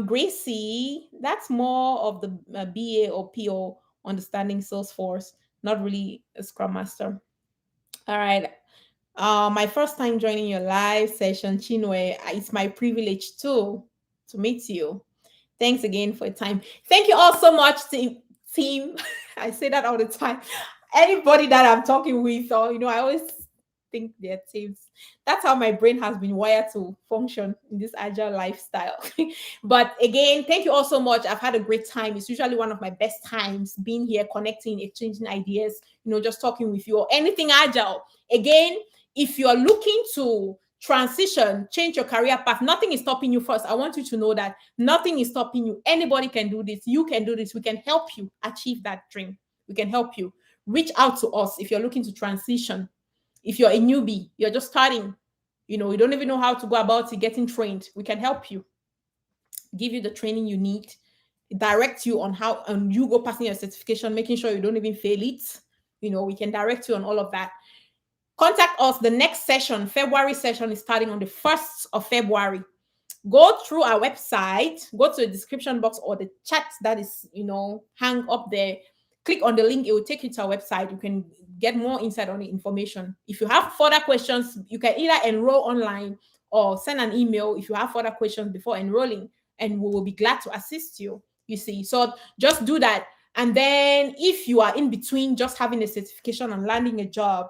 Gracie, that's more of the BA or PO, understanding Salesforce, not really a Scrum Master. All right. My first time joining your live session, Chinwe. It's my privilege too to meet you. Thanks again for your time. Thank you all so much, team. I say that all the time. Anybody that I'm talking with, or I always think they're teams. That's how my brain has been wired to function in this agile lifestyle. But again, thank you all so much. I've had a great time. It's usually one of my best times being here, connecting, exchanging ideas, just talking with you or anything agile. Again, if you're looking to transition, change your career path, nothing is stopping you. First, I want you to know that nothing is stopping you. Anybody can do this. You can do this. We can help you achieve that dream. We can help you. reach out to us if you're looking to transition. If you're a newbie, you're just starting, you don't even know how to go about it, getting trained, we can help you, give you the training you need, direct you on how, and you go passing your certification, making sure you don't even fail it. We can direct you on all of that. Contact us. The next session, February session, is starting on the 1st of February. Go through our website, go to the description box or the chat that is, hang up there. Click on the link, it will take you to our website. You can get more insight on the information. If you have further questions, you can either enroll online or send an email if you have further questions before enrolling, and we will be glad to assist you. You see, so just do that. And then if you are in between just having a certification and landing a job,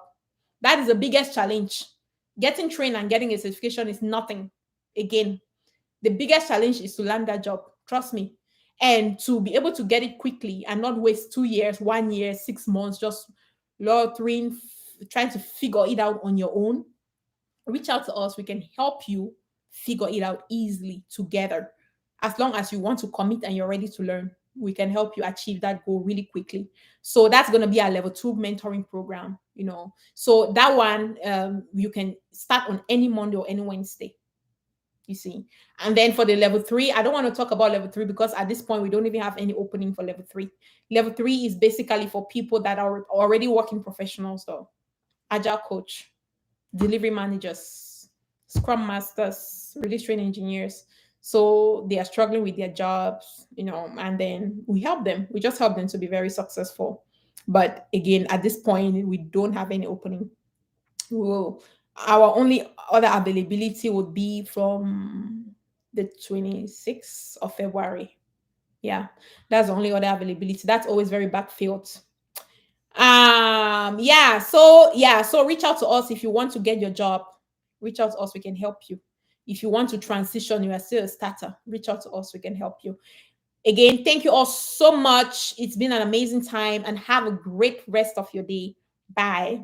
that is the biggest challenge. Getting trained and getting a certification is nothing. Again, the biggest challenge is to land that job. Trust me. And to be able to get it quickly and not waste 2 years, 1 year, 6 months, just loitering, trying to figure it out on your own. Reach out to us. We can help you figure it out easily together. As long as you want to commit and you're ready to learn, we can help you achieve that goal really quickly. So that's going to be our level 2 mentoring program. So that one, you can start on any Monday or any Wednesday. You see. And then for the level 3, I don't want to talk about level 3 because at this point we don't even have any opening for level 3. Level 3 is basically for people that are already working professionals, though. Agile Coach, delivery managers, Scrum Masters, release train engineers. So they are struggling with their jobs, and then we help them. We just help them to be very successful. But again, at this point, we don't have any opening. Our only other availability would be from the 26th of February. Yeah, that's the only other availability. That's always very backfilled. So reach out to us if you want to get your job. Reach out to us, we can help you. If you want to transition, you are still a starter, reach out to us, we can help you. Again, thank you all so much. It's been an amazing time, and have a great rest of your day. Bye.